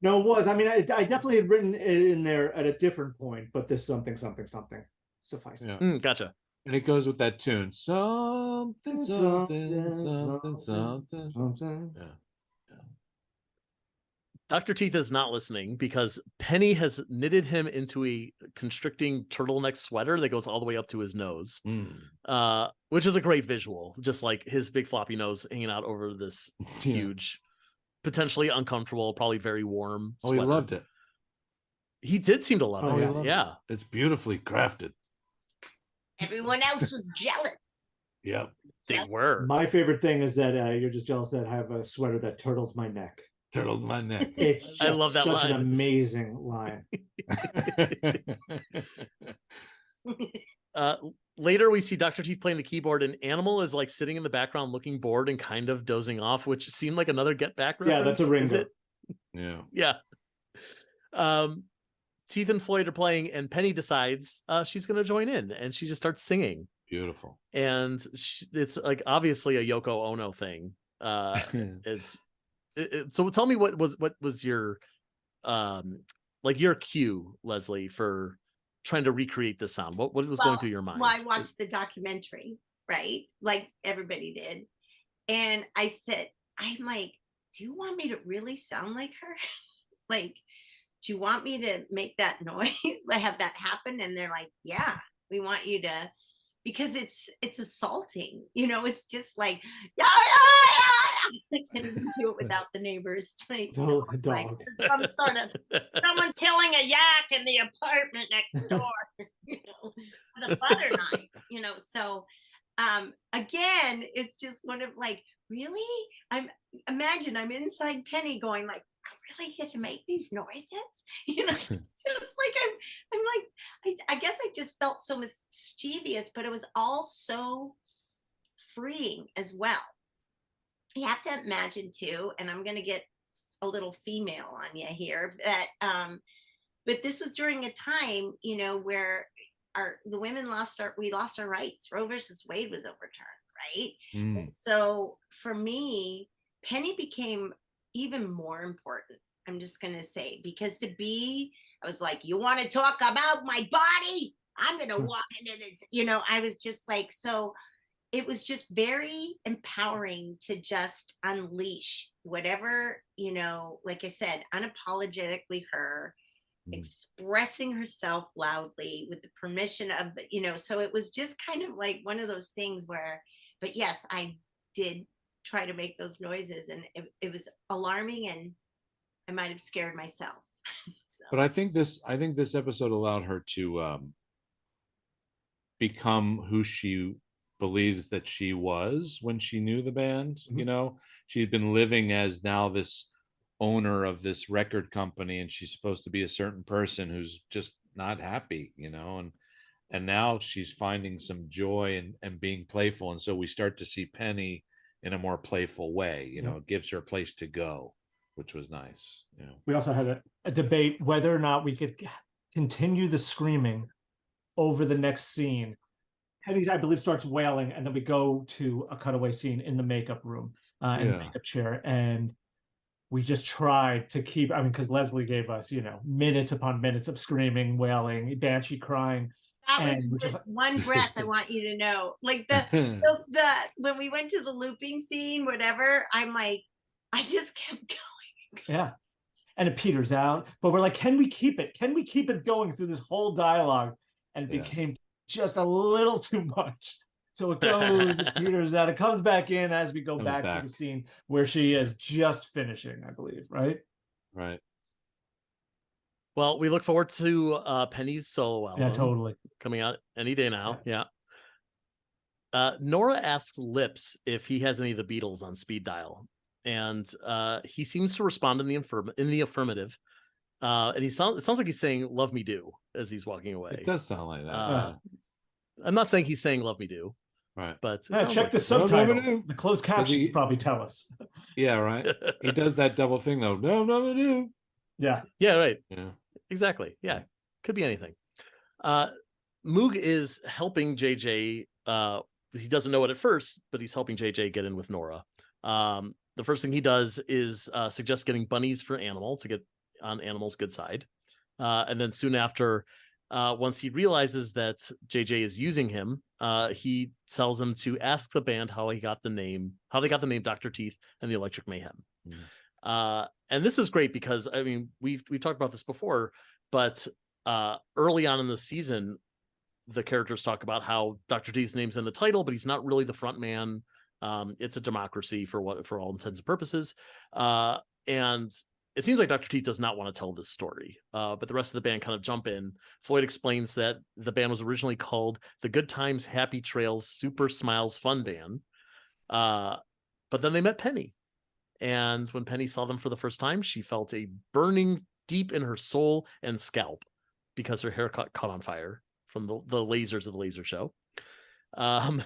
Speaker 2: No, it was. I mean, I definitely had written it in there at a different point, but this something, something, something suffices.
Speaker 3: Yeah.
Speaker 1: Gotcha.
Speaker 3: And it goes with that tune. Something, something, something, something. Yeah.
Speaker 1: Dr. Teeth is not listening because Penny has knitted him into a constricting turtleneck sweater that goes all the way up to his nose, which is a great visual. Just like his big floppy nose hanging out over this huge, potentially uncomfortable, probably very warm sweater.
Speaker 3: Oh, he loved it.
Speaker 1: He did seem to love
Speaker 2: Oh,
Speaker 1: it.
Speaker 2: yeah.
Speaker 1: Yeah.
Speaker 3: It's beautifully crafted.
Speaker 4: Everyone else was jealous.
Speaker 3: Yep.
Speaker 1: They were.
Speaker 2: My favorite thing is that you're just jealous that I have a sweater that turtles my neck.
Speaker 3: Turtles my neck.
Speaker 2: It's just
Speaker 1: I love that
Speaker 2: such
Speaker 1: line.
Speaker 2: an amazing line.
Speaker 1: Later, we see Dr. Teeth playing the keyboard, and Animal is like sitting in the background looking bored and kind of dozing off, which seemed like another Get Back reference.
Speaker 2: Yeah, that's a
Speaker 1: Is
Speaker 2: Ringo.
Speaker 1: it?
Speaker 3: Yeah.
Speaker 1: Yeah. Teeth and Floyd are playing, and Penny decides she's going to join in, and she just starts singing.
Speaker 3: Beautiful.
Speaker 1: And it's like obviously a Yoko Ono thing. So tell me what was your your cue, Leslie, for trying to recreate the sound? What was going through your mind?
Speaker 4: Well, I watched the documentary, right? Like everybody did. And I said, I'm like, do you want me to really sound like her? Like, do you want me to make that noise? I have that happen? And they're like, yeah, we want you to, because it's assaulting, it's just like, yeah. I can't even do it without the neighbors. Like,
Speaker 2: Dog.
Speaker 4: like some sort of, someone's killing a yak in the apartment next door, with a butter knife, So again, it's just one of like, really? Imagine I'm inside Penny going like, I really get to make these noises? It's just like I'm like, I guess I just felt so mischievous, but it was all so freeing as well. You have to imagine too, and I'm going to get a little female on you here, that but this was during a time, where the women lost our rights. Roe versus Wade was overturned, right? And so for me, Penny became even more important. I'm just going to say, because I was like, you want to talk about my body? I'm going to walk into this, I was just like, so it was just very empowering to just unleash whatever, like I said, unapologetically her, expressing herself loudly with the permission of, so it was just kind of like one of those things where, but yes, I did try to make those noises, and it was alarming, and I might have scared myself. So.
Speaker 3: But I think this episode allowed her to become who she believes that she was when she knew the band.
Speaker 2: Mm-hmm.
Speaker 3: You know, she'd been living as now this owner of this record company, and she's supposed to be a certain person who's just not happy, you know, and now she's finding some joy and being playful. And so we start to see Penny in a more playful way, you know, it gives her a place to go, which was nice. You know,
Speaker 2: we also had a debate whether or not we could continue the screaming over the next scene. Penny, I believe, starts wailing, and then we go to a cutaway scene in the makeup room, in the makeup chair, and we just tried to keep, I mean, because Leslie gave us, you know, minutes upon minutes of screaming, wailing, banshee crying.
Speaker 4: That was just like, one breath. I want you to know, like the when we went to the looping scene, whatever, I'm like, I just kept going.
Speaker 2: Yeah. And it peters out, but we're like, can we keep it? Can we keep it going through this whole dialogue? And it became just a little too much. So it goes, it peters out, it comes back in as we go back to the scene where she is just finishing, I believe, right?
Speaker 3: Right.
Speaker 1: Well, we look forward to Penny's solo album.
Speaker 2: Yeah, totally.
Speaker 1: Coming out any day now. Yeah. Nora asks Lips if he has any of the Beatles on speed dial, and he seems to respond in the affirmative. And it sounds like he's saying "Love Me Do" as he's walking away.
Speaker 3: It does sound like that.
Speaker 1: I'm not saying he's saying "Love Me Do,"
Speaker 3: right?
Speaker 1: But
Speaker 2: check
Speaker 1: like
Speaker 2: the subtitles. The closed captions probably tell us.
Speaker 3: Yeah, right. He does that double thing though. No, "Love Me Do."
Speaker 2: Yeah.
Speaker 1: Yeah. Right.
Speaker 3: Yeah.
Speaker 1: Exactly. Yeah. Could be anything. Moog is helping JJ. He doesn't know it at first, but he's helping JJ get in with Nora. The first thing he does is suggest getting bunnies for Animal to get on Animal's good side. And then soon after, once he realizes that JJ is using him, he tells him to ask the band how they got the name Dr. Teeth and the Electric Mayhem. Mm. And this is great because, I mean, we've talked about this before, but early on in the season, the characters talk about how Dr. Teeth's name's in the title, but he's not really the front man. It's a democracy for all intents and purposes. And it seems like Dr. Teeth does not want to tell this story, but the rest of the band kind of jump in. Floyd explains that the band was originally called the Good Times, Happy Trails, Super Smiles Fun Band. But then they met Penny. And when Penny saw them for the first time, she felt a burning deep in her soul and scalp because her hair caught on fire from the lasers of the laser show. And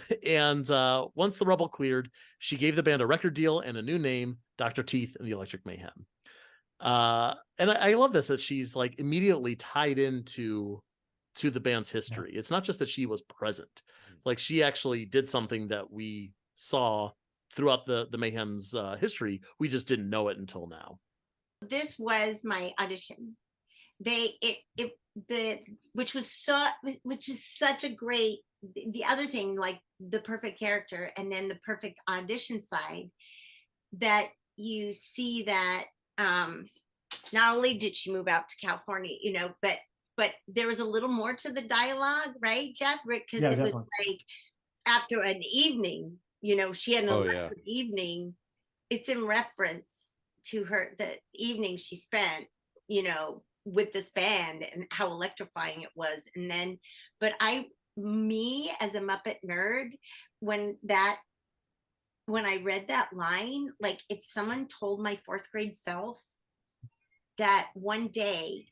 Speaker 1: once the rubble cleared, she gave the band a record deal and a new name, Dr. Teeth and the Electric Mayhem. And I love this, that she's like immediately tied into the band's history. Yeah. It's not just that she was present. Like she actually did something that we saw throughout the Mayhem's history. We just didn't know it until now.
Speaker 4: This was my audition. Which is such a great, the other thing, like the perfect character and then the perfect audition side, that you see that not only did she move out to California, you know, but there was a little more to the dialogue, right, Jeff? Because it was like after an evening, you know, she had an electric evening. It's in reference to the evening she spent, you know, with this band and how electrifying it was. And then, but me as a Muppet nerd, when I read that line, like if someone told my fourth grade self that one day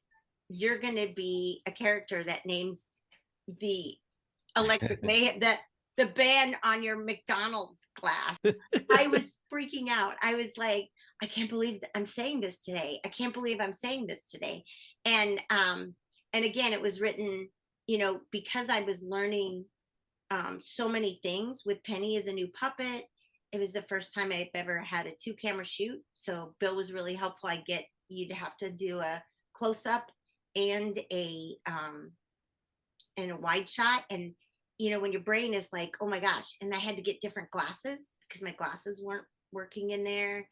Speaker 4: you're going to be a character that names the Electric Mayhem, that the band on your McDonald's glass, I was freaking out. I was like, I can't believe I'm saying this today. I can't believe I'm saying this today. And again, it was written, you know, because I was learning so many things with Penny as a new puppet. It was the first time I've ever had a 2-camera shoot. So Bill was really helpful. You'd have to do a close up and a wide shot. And, you know, when your brain is like, oh my gosh, and I had to get different glasses because my glasses weren't working in there.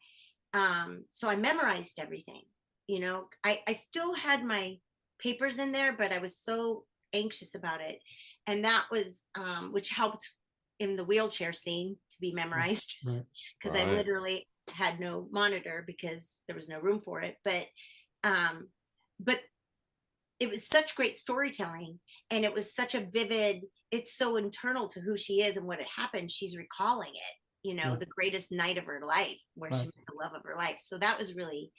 Speaker 4: So I memorized everything, you know, I still had my papers in there, but I was so anxious about it. And that was, which helped in the wheelchair scene to be memorized, because I literally had no monitor because there was no room for it. But it was such great storytelling, and it was such a vivid, it's so internal to who she is and what had happened. She's recalling it, you know, the greatest night of her life, where she met the love of her life. So that was really,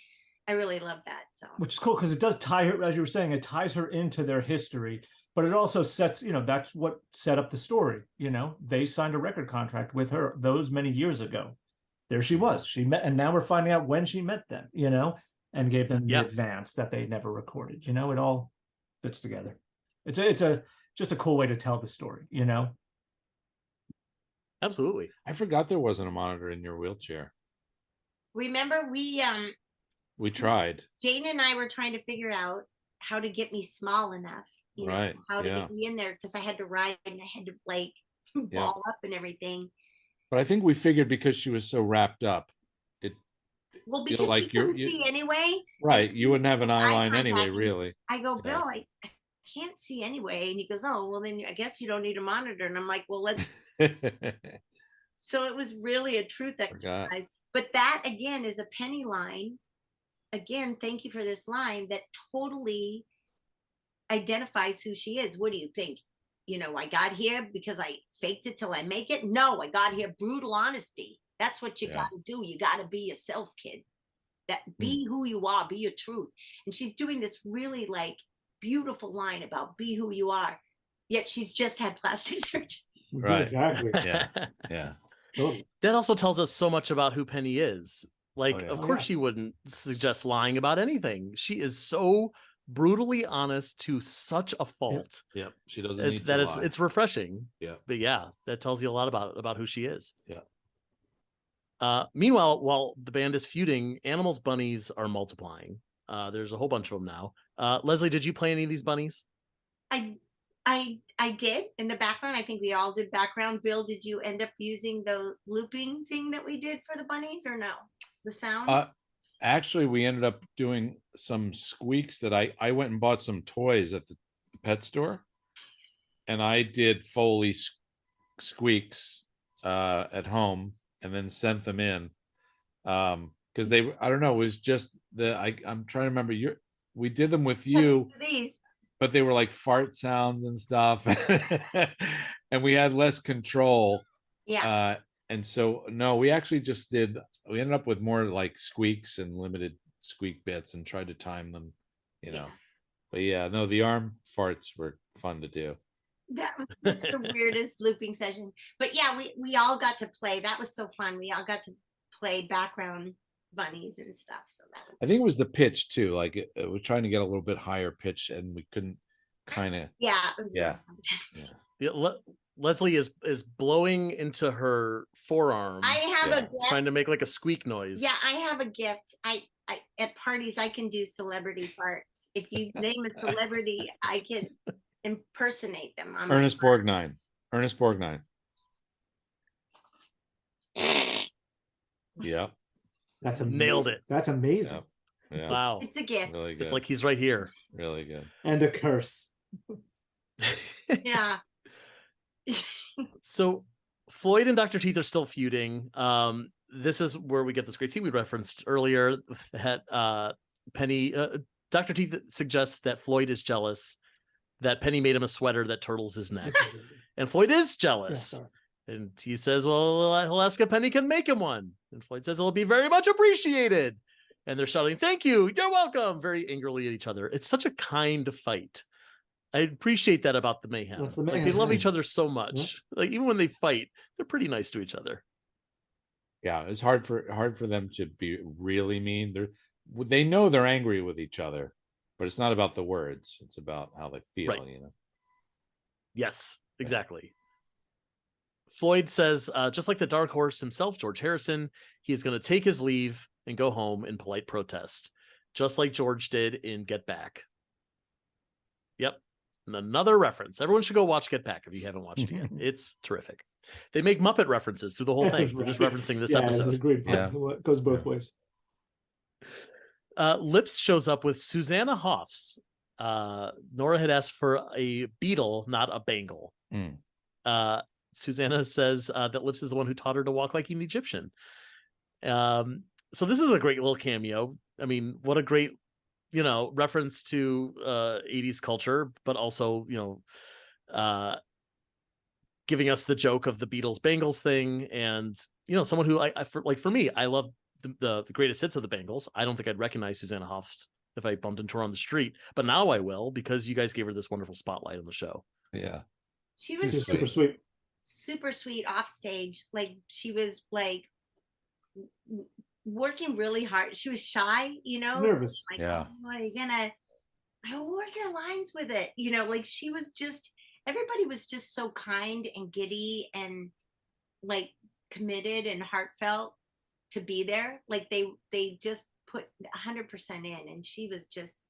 Speaker 4: I really loved that. So,
Speaker 2: which is cool because it does tie her, as you were saying, it ties her into their history, but it also sets, you know, that's what set up the story. You know, they signed a record contract with her those many years ago. There she was. She met, and now we're finding out when she met them, you know, and gave them the advance that they never recorded. You know, it all fits together. It's just a cool way to tell the story, you know.
Speaker 1: Absolutely.
Speaker 3: I forgot there wasn't a monitor in your wheelchair.
Speaker 4: remember
Speaker 3: We tried.
Speaker 4: Jane and I were trying to figure out how to get me small enough, you know, how to get me in there, because I had to ride and I had to like ball up and everything.
Speaker 3: But I think we figured because she was so wrapped up,
Speaker 4: well, because like she couldn't see anyway.
Speaker 3: Right. You wouldn't have an eye line anyway, really.
Speaker 4: I go, Bill, I can't see anyway. And he goes, oh, well, then I guess you don't need a monitor. And I'm like, well, let's. So it was really a truth exercise. But that, again, is a Penny line. Again, thank you for this line that totally identifies who she is. What do you think? You know, I got here because I faked it till I make it. No, I got here brutal honesty. That's what you got to do. You got to be yourself, kid. That be who you are, be your truth. And she's doing this really like beautiful line about be who you are. Yet she's just had plastic surgery.
Speaker 3: Right.
Speaker 2: Exactly.
Speaker 3: Yeah.
Speaker 1: That also tells us so much about who Penny is. Like, of course, she wouldn't suggest lying about anything. She is so brutally honest to such a fault.
Speaker 3: Yep. She doesn't need to lie.
Speaker 1: It's refreshing.
Speaker 3: Yeah.
Speaker 1: But yeah, that tells you a lot about who she is.
Speaker 3: Yeah.
Speaker 1: Meanwhile, while the band is feuding, Animals bunnies are multiplying. There's a whole bunch of them now. Leslie, did you play any of these bunnies?
Speaker 4: I did in the background. I think we all did background. Bill, did you end up using the looping thing that we did for the bunnies, or no? The sound?
Speaker 3: Actually, we ended up doing some squeaks that I went and bought some toys at the pet store, and I did Foley squeaks at home and then sent them in because they, I don't know, it was just I'm trying to remember, we did them with you, but they were like fart sounds and stuff and we had less control. And so no, we actually just we ended up with more like squeaks and limited squeak bits and tried to time them, you know. But yeah, no, the arm farts were fun to do.
Speaker 4: That was just the weirdest looping session. But yeah, we all got to play. That was so fun. We all got to play background bunnies and stuff. So that was,
Speaker 3: I think it was the pitch too. Like it was trying to get a little bit higher pitch and we couldn't kind of.
Speaker 4: Yeah. It was
Speaker 1: yeah. Leslie is blowing into her forearm.
Speaker 4: I have a gift.
Speaker 1: Trying to make like a squeak noise.
Speaker 4: Yeah, I have a gift. I at parties I can do celebrity farts. If you name a celebrity, I can impersonate them.
Speaker 3: Ernest Borgnine. Yeah.
Speaker 2: That's amazing.
Speaker 1: Nailed it.
Speaker 2: That's amazing.
Speaker 3: Yeah.
Speaker 1: Wow.
Speaker 4: It's a gift.
Speaker 3: Really good.
Speaker 1: It's like he's right here.
Speaker 3: Really good.
Speaker 2: And a curse.
Speaker 4: Yeah.
Speaker 1: So Floyd and Dr. Teeth are still feuding. This is where we get this great scene we referenced earlier that Penny, Dr. Teeth suggests that Floyd is jealous that Penny made him a sweater that turtles his neck. And Floyd is jealous. And he says, well, he'll ask if Penny can make him one. And Floyd says, it'll be very much appreciated. And they're shouting, thank you, you're welcome, very angrily at each other. It's such a kind fight. I appreciate that about the Mayhem.
Speaker 2: That's the Mayhem.
Speaker 1: Like, they love each other so much. Like, even when they fight, they're pretty nice to each other.
Speaker 3: Yeah, it's hard for them to be really mean. They know they're angry with each other, but it's not about the words. It's about how they feel,
Speaker 1: right.
Speaker 3: You know?
Speaker 1: Yes, exactly. Floyd says, just like the Dark Horse himself, George Harrison, he is going to take his leave and go home in polite protest, just like George did in Get Back. Yep. And another reference. Everyone should go watch Get Back if you haven't watched it yet. It's terrific. They make Muppet references through the whole thing. We're just referencing this episode.
Speaker 2: It's a great point. It goes both ways.
Speaker 1: Lips shows up with Susanna Hoffs. Nora had asked for a beetle, not a bangle. Susanna says that Lips is the one who taught her to walk like an Egyptian. So this is a great little cameo. I mean, what a great reference to 80s culture, but also, giving us the joke of the Beatles Bangles thing. And, someone who for me, I love the greatest hits of the Bangles. I don't think I'd recognize Susanna Hoffs if I bumped into her on the street, but now I will, because you guys gave her this wonderful spotlight on the show.
Speaker 3: Yeah.
Speaker 4: She was
Speaker 2: She's super sweet.
Speaker 4: Super sweet off stage. Like, she was like working really hard. She was shy,
Speaker 2: Nervous.
Speaker 4: So, like,
Speaker 3: Yeah.
Speaker 4: oh, are you gonna work your lines with it? Like, she was just, everybody was just so kind and giddy and like committed and heartfelt to be there. Like, they just put 100% in, and she was just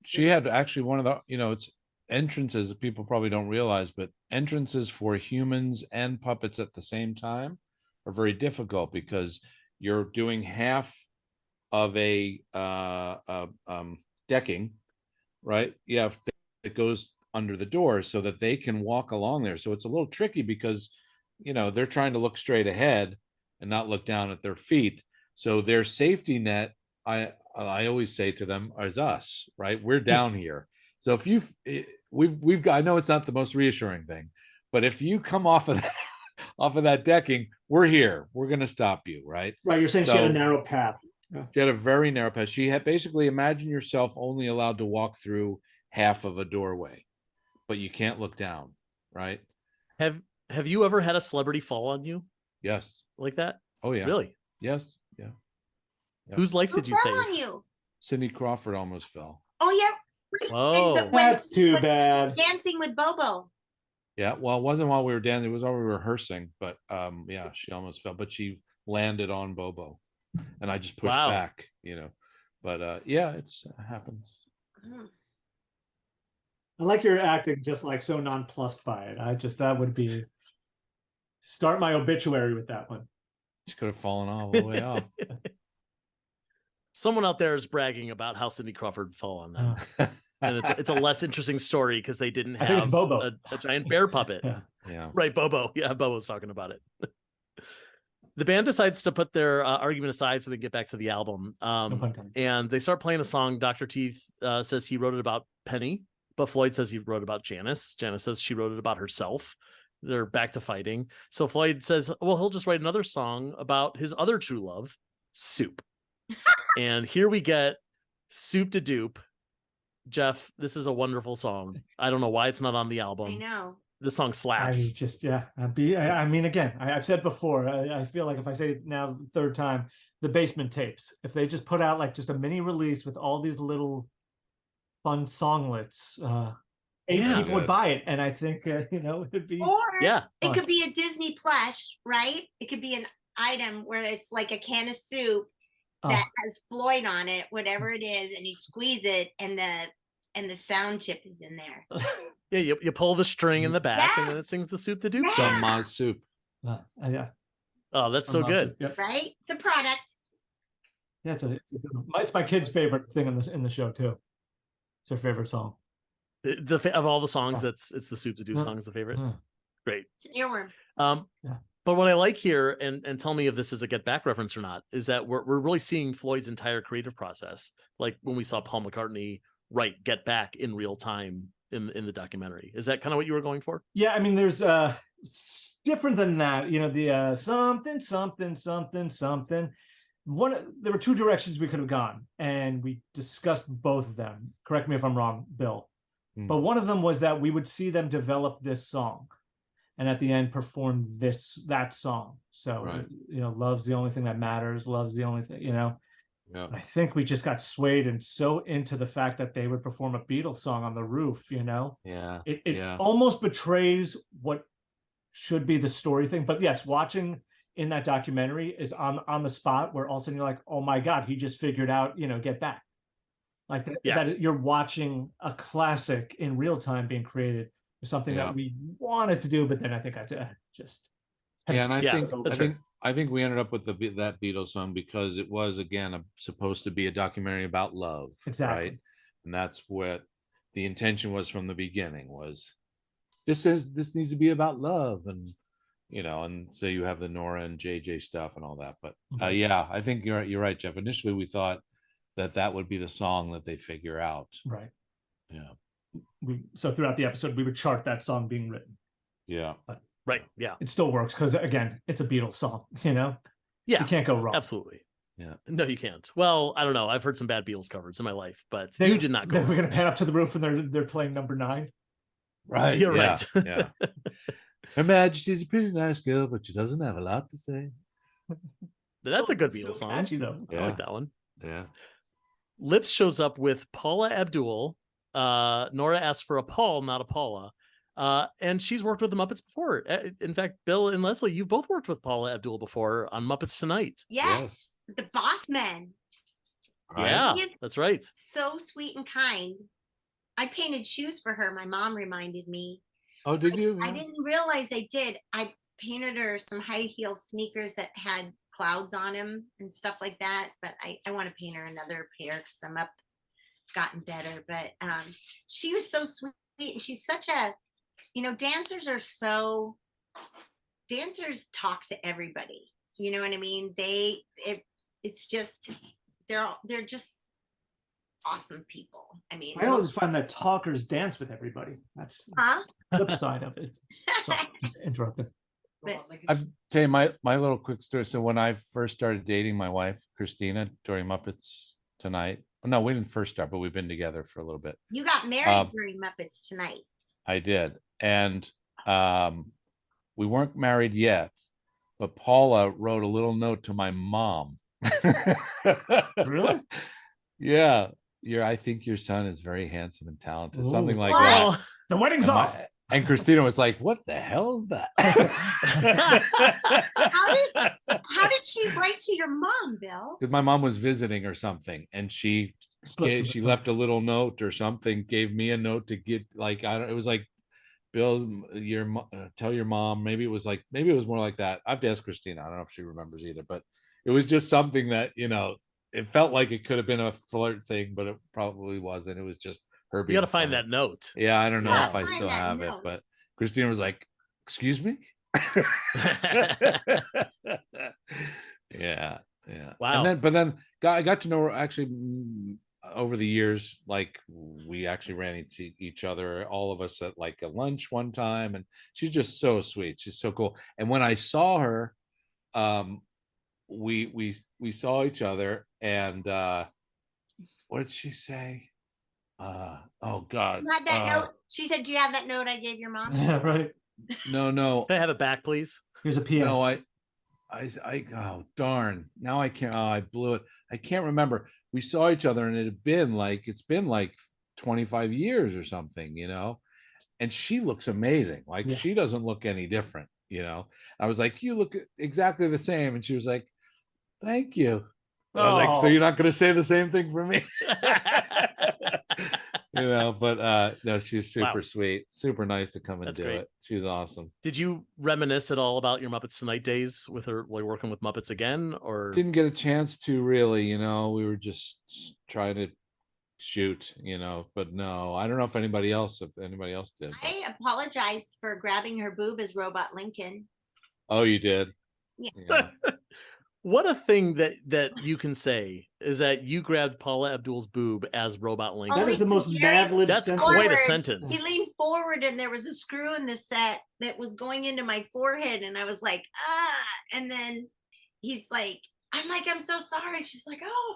Speaker 3: she had actually one of the it's entrances that people probably don't realize, but entrances for humans and puppets at the same time are very difficult, because you're doing half of a decking, right? It goes under the door so that they can walk along there. So it's a little tricky, because they're trying to look straight ahead and not look down at their feet. So their safety net, I always say to them, is us, right? We're down here. So if we've got, I know it's not the most reassuring thing, but if you come off of that decking, we're here. We're going to stop you, right?
Speaker 2: Right. You're saying she had a narrow path. Yeah.
Speaker 3: She had a very narrow path. She had, basically, imagine yourself only allowed to walk through half of a doorway, but you can't look down, right?
Speaker 1: Have you ever had a celebrity fall on you?
Speaker 3: Yes.
Speaker 1: Like that?
Speaker 3: Oh yeah.
Speaker 1: Really?
Speaker 3: Yes. Yeah. Yep.
Speaker 1: Whose life did you
Speaker 4: fell
Speaker 1: save?
Speaker 4: on you?
Speaker 3: Cindy Crawford almost fell.
Speaker 4: Oh yeah.
Speaker 1: Oh,
Speaker 2: that's too bad.
Speaker 4: Dancing with Bobo.
Speaker 3: Yeah, well, it wasn't while we were dancing, it was while we were rehearsing, but yeah, she almost fell, but she landed on Bobo, and I just pushed back, but yeah, it happens.
Speaker 2: I like your acting, just like so nonplussed by it. That would be, start my obituary with that one.
Speaker 3: She could have fallen all the way off.
Speaker 1: Someone out there is bragging about how Cindy Crawford fell on them. And it's a less interesting story, because they didn't have, I think it's Bobo. A giant bear puppet.
Speaker 3: Yeah.
Speaker 1: Right, Bobo. Yeah, Bobo's talking about it. The band decides to put their argument aside so they get back to the album. And they start playing a song. Dr. Teeth says he wrote it about Penny, but Floyd says he wrote it about Janice. Janice says she wrote it about herself. They're back to fighting. So Floyd says, well, he'll just write another song about his other true love, Soup. And here we get Soup to Dupe. Jeff, this is a wonderful song. I don't know why it's not on the album.
Speaker 4: I know.
Speaker 1: This song slaps.
Speaker 2: I mean, again, I've said before, I feel like if I say it now third time, the Basement Tapes, if they just put out like just a mini release with all these little fun songlets, people would buy it. And I think, it'd be.
Speaker 4: Or
Speaker 1: it
Speaker 4: could be a Disney plush, right? It could be an item where it's like a can of soup that has Floyd on it, whatever it is, and you squeeze it, and the sound chip is in there.
Speaker 1: Yeah, you pull the string in the back, and then it sings the Soup to Dupe song.
Speaker 3: Some Maz Soup.
Speaker 2: Yeah.
Speaker 1: Oh, that's so good.
Speaker 2: Yep.
Speaker 4: Right? It's a product.
Speaker 2: Yeah, it's my kid's favorite thing in the show too. It's their favorite song.
Speaker 1: Of all the songs, it's the Soup to Dupe song is the favorite. Great.
Speaker 4: It's an earworm.
Speaker 1: But what I like here, and tell me if this is a Get Back reference or not, is that we're really seeing Floyd's entire creative process. Like when we saw Paul McCartney write Get Back in real time in the documentary. Is that kind of what you were going for?
Speaker 2: Yeah, I mean, there's different than that. The something. There were two directions we could have gone, and we discussed both of them. Correct me if I'm wrong, Bill. But one of them was that we would see them develop this song, and at the end perform that song. So
Speaker 3: right.
Speaker 2: Love's the only thing that matters. Love's the only thing.
Speaker 3: Yeah.
Speaker 2: I think we just got swayed and so into the fact that they would perform a Beatles song on the roof.
Speaker 3: Yeah.
Speaker 2: It almost betrays what should be the story thing. But yes, watching in that documentary is on the spot where all of a sudden you're like, oh my God, he just figured out, Get Back. Like that you're watching a classic in real time being created, something that we wanted to do, but then I think I just
Speaker 3: I think we ended up with that Beatles song because it was again supposed to be a documentary about love,
Speaker 2: exactly,
Speaker 3: right? And that's what the intention was from the beginning. Was this needs to be about love, and and so you have the Nora and JJ stuff and all that. But I think you're right, Jeff. Initially, we thought that would be the song that they figure out.
Speaker 2: Right.
Speaker 3: Yeah.
Speaker 2: So throughout the episode, we would chart that song being written.
Speaker 3: Yeah.
Speaker 2: But
Speaker 1: Right. Yeah.
Speaker 2: it still works because, again, it's a Beatles song, you know?
Speaker 1: Yeah.
Speaker 2: You can't go wrong.
Speaker 1: Absolutely.
Speaker 3: Yeah.
Speaker 1: No, you can't. Well, I don't know. I've heard some bad Beatles covers in my life, but you did not go.
Speaker 2: We're going to pan up to the roof and they're playing number 9.
Speaker 3: Right.
Speaker 1: You're
Speaker 3: yeah.
Speaker 1: right.
Speaker 3: Yeah. Her Majesty's a pretty nice girl, but she doesn't have a lot to say.
Speaker 1: That's a good
Speaker 2: So
Speaker 1: Beatles song.
Speaker 2: catchy, though.
Speaker 1: I like that one.
Speaker 3: Yeah.
Speaker 1: Lips shows up with Paula Abdul. Nora asked for a Paul, not a Paula. And she's worked with the Muppets before. In fact, Bill and Leslie, you've both worked with Paula Abdul before on Muppets Tonight.
Speaker 4: Yes. The boss man.
Speaker 3: Right.
Speaker 1: Yeah, that's right.
Speaker 4: So sweet and kind. I painted shoes for her. My mom reminded me.
Speaker 3: Oh, did you?
Speaker 4: I didn't realize I did. I painted her some high heel sneakers that had clouds on them and stuff like that. But I want to paint her another pair because I'm gotten better. But she was so sweet, and she's such a, dancers talk to everybody. You know what I mean? It's just they're just awesome people. I mean,
Speaker 2: I always find that talkers dance with everybody. That's the flip side of it. So, interrupted.
Speaker 3: I'll tell you my little quick story. So when I first started dating my wife, Christina, during Muppets Tonight. No, we didn't first start, but we've been together for a little bit.
Speaker 4: You got married during Muppets Tonight.
Speaker 3: I did. And we weren't married yet, but Paula wrote a little note to my mom.
Speaker 2: Really?
Speaker 3: Yeah. I think your son is very handsome and talented.
Speaker 2: Ooh.
Speaker 3: Something like
Speaker 1: Wow.
Speaker 3: that.
Speaker 2: The wedding's off.
Speaker 3: And Christina was like, what the hell is that?
Speaker 4: How did she write to your mom, Bill?
Speaker 3: Because my mom was visiting or something, and she left a little note or something, gave me a note to get, like, it was like, Bill, tell your mom. Maybe it was more like that. I have to ask Christina. I don't know if she remembers either, but it was just something that, it felt like it could have been a flirt thing, but it probably wasn't. It was just her being
Speaker 1: You got to find
Speaker 3: funny.
Speaker 1: that note.
Speaker 3: Yeah, I don't know
Speaker 1: Yeah.
Speaker 3: if I still have it,
Speaker 4: note.
Speaker 3: but Christina was like, excuse me? Yeah.
Speaker 1: Wow.
Speaker 3: But then I got to know her actually over the years. Like, we actually ran into each other, all of us, at like a lunch one time, and she's just so sweet. She's so cool. And when I saw her, we saw each other, and what did she say? Oh God.
Speaker 4: You had that note? She said, do you have that note I gave your mom?
Speaker 2: Yeah, right.
Speaker 3: No.
Speaker 1: Can I have it back, please?
Speaker 2: Here's a PS.
Speaker 3: No, I oh darn. Now I can't. I blew it. I can't remember. We saw each other, and it's been like 25 years or something, and she looks amazing. Like,
Speaker 2: Yeah.
Speaker 3: she doesn't look any different, I was like, you look exactly the same. And she was like, thank you. I was like, so you're not going to say the same thing for me? But no, she's super sweet, super nice to come and
Speaker 1: That's
Speaker 3: do
Speaker 1: great.
Speaker 3: it. She's awesome.
Speaker 1: Did you reminisce at all about your Muppets Tonight days with her, like working with Muppets again, or
Speaker 3: Didn't get a chance to really, we were just trying to shoot, but no, I don't know if anybody else did. But...
Speaker 4: I apologized for grabbing her boob as Robot Lincoln.
Speaker 3: Oh, you did?
Speaker 4: Yeah.
Speaker 1: What a thing that you can say is that you grabbed Paula Abdul's boob as Robot Lincoln.
Speaker 2: That is the most Mad-Lib
Speaker 1: That's
Speaker 2: sentence.
Speaker 1: quite a sentence.
Speaker 4: He leaned forward, and there was a screw in the set that was going into my forehead, and I was like, and then he's like, I'm so sorry. She's like, oh.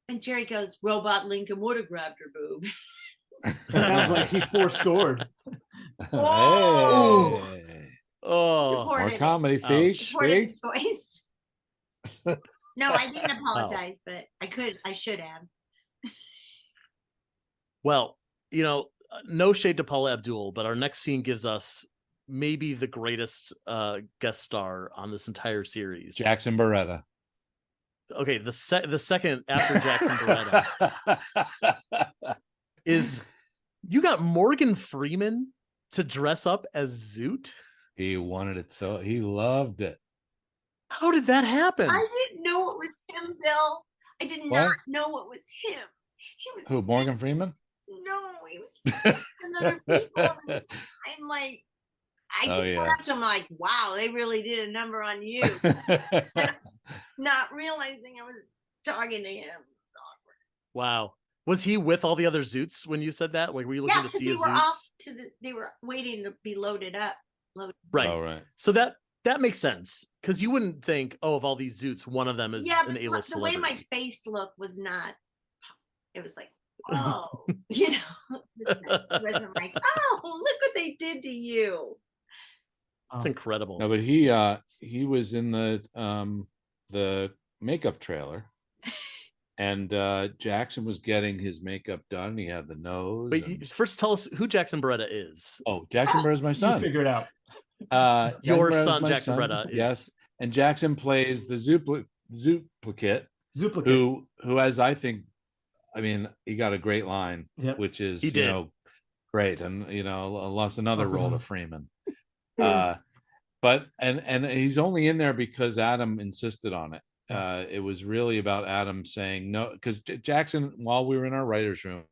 Speaker 4: And Jerry goes, Robot Lincoln would have grabbed her boob.
Speaker 2: Sounds like he four-scored.
Speaker 4: Whoa.
Speaker 3: Hey.
Speaker 1: Oh,
Speaker 3: More comedy. See?
Speaker 4: Supported the choice. No, I didn't apologize, but I should have.
Speaker 1: well, no shade to Paula Abdul, but our next scene gives us maybe the greatest guest star on this entire series.
Speaker 3: Jackson Barretta.
Speaker 1: Okay, the second after Jackson Barretta is you got Morgan Freeman to dress up as Zoot.
Speaker 3: He wanted it, so he loved it.
Speaker 1: How did that happen?
Speaker 4: I didn't know it was him, Bill. I did not know it was him. He was
Speaker 3: Who? Morgan Freeman?
Speaker 4: No, he was another people. I'm like, I just went up to him like, wow, they really did a number on you. Not realizing I was talking to him.
Speaker 1: Wow. Was he with all the other Zoots when you said that? Like, were you looking to
Speaker 4: 'cause
Speaker 1: see a
Speaker 4: they were all
Speaker 1: Zoots?
Speaker 4: they were waiting to be loaded up.
Speaker 1: Right.
Speaker 3: Oh, right.
Speaker 1: So that makes sense, because you wouldn't think, oh, of all these Zoots, one of them is
Speaker 4: Yeah,
Speaker 1: an
Speaker 4: but
Speaker 1: A-list
Speaker 4: the way
Speaker 1: celebrity.
Speaker 4: my face looked was not. It was like, oh, you know, it wasn't like, oh, look what they did to you.
Speaker 1: It's incredible.
Speaker 3: No, but he was in the makeup trailer, and Jackson was getting his makeup done. He had the nose.
Speaker 1: But first, tell us who Jackson Barretta is.
Speaker 3: Oh, Jackson Barretta's my
Speaker 2: You
Speaker 3: son.
Speaker 2: figure it out.
Speaker 1: Your
Speaker 3: Barretta's
Speaker 1: son,
Speaker 3: my
Speaker 1: Jackson Barretta, is.
Speaker 3: Yes, and Jackson plays the Zooplicate,
Speaker 2: Duplicate.
Speaker 3: who has, I think, I mean, he got a great line,
Speaker 2: Yep.
Speaker 3: which is
Speaker 1: He did.
Speaker 3: Great, and lost another role to Freeman.
Speaker 2: Yeah.
Speaker 3: But and he's only in there because Adam insisted on it. It was really about Adam saying no, because Jackson, while we were in our writers' room,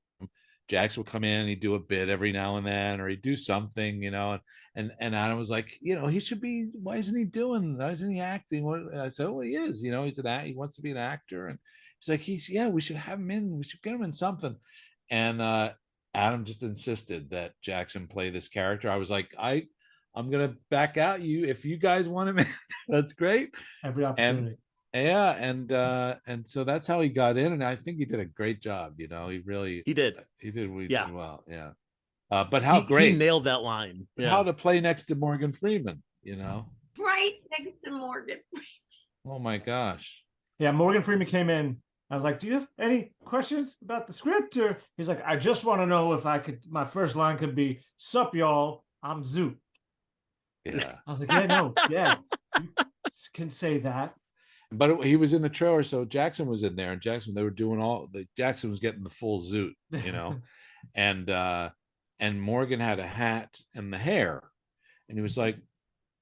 Speaker 3: Jackson would come in, he'd do a bit every now and then, or he'd do something, and Adam was like, he should be. Why isn't he doing? Why isn't he acting? I said, well, he is. He's he wants to be an actor, and he's like, we should have him in. We should get him in something. And Adam just insisted that Jackson play this character. I was like, I'm gonna back out you if you guys want him in. That's great.
Speaker 2: Every opportunity.
Speaker 3: And so that's how he got in, and I think he did a great job. He did well. Yeah. But how great
Speaker 1: he nailed that line. Yeah.
Speaker 3: How to play next to Morgan Freeman.
Speaker 4: Right next to Morgan.
Speaker 3: Oh my gosh.
Speaker 2: Yeah, Morgan Freeman came in. I was like, do you have any questions about the script? Or he's like, I just want to know if my first line could be, sup, y'all, I'm Zoot.
Speaker 3: Yeah.
Speaker 2: I was like, yeah, you can say that.
Speaker 3: But he was in the trailer, so Jackson was in there, and they were doing Jackson was getting the full Zoot, and Morgan had a hat and the hair, and he was like,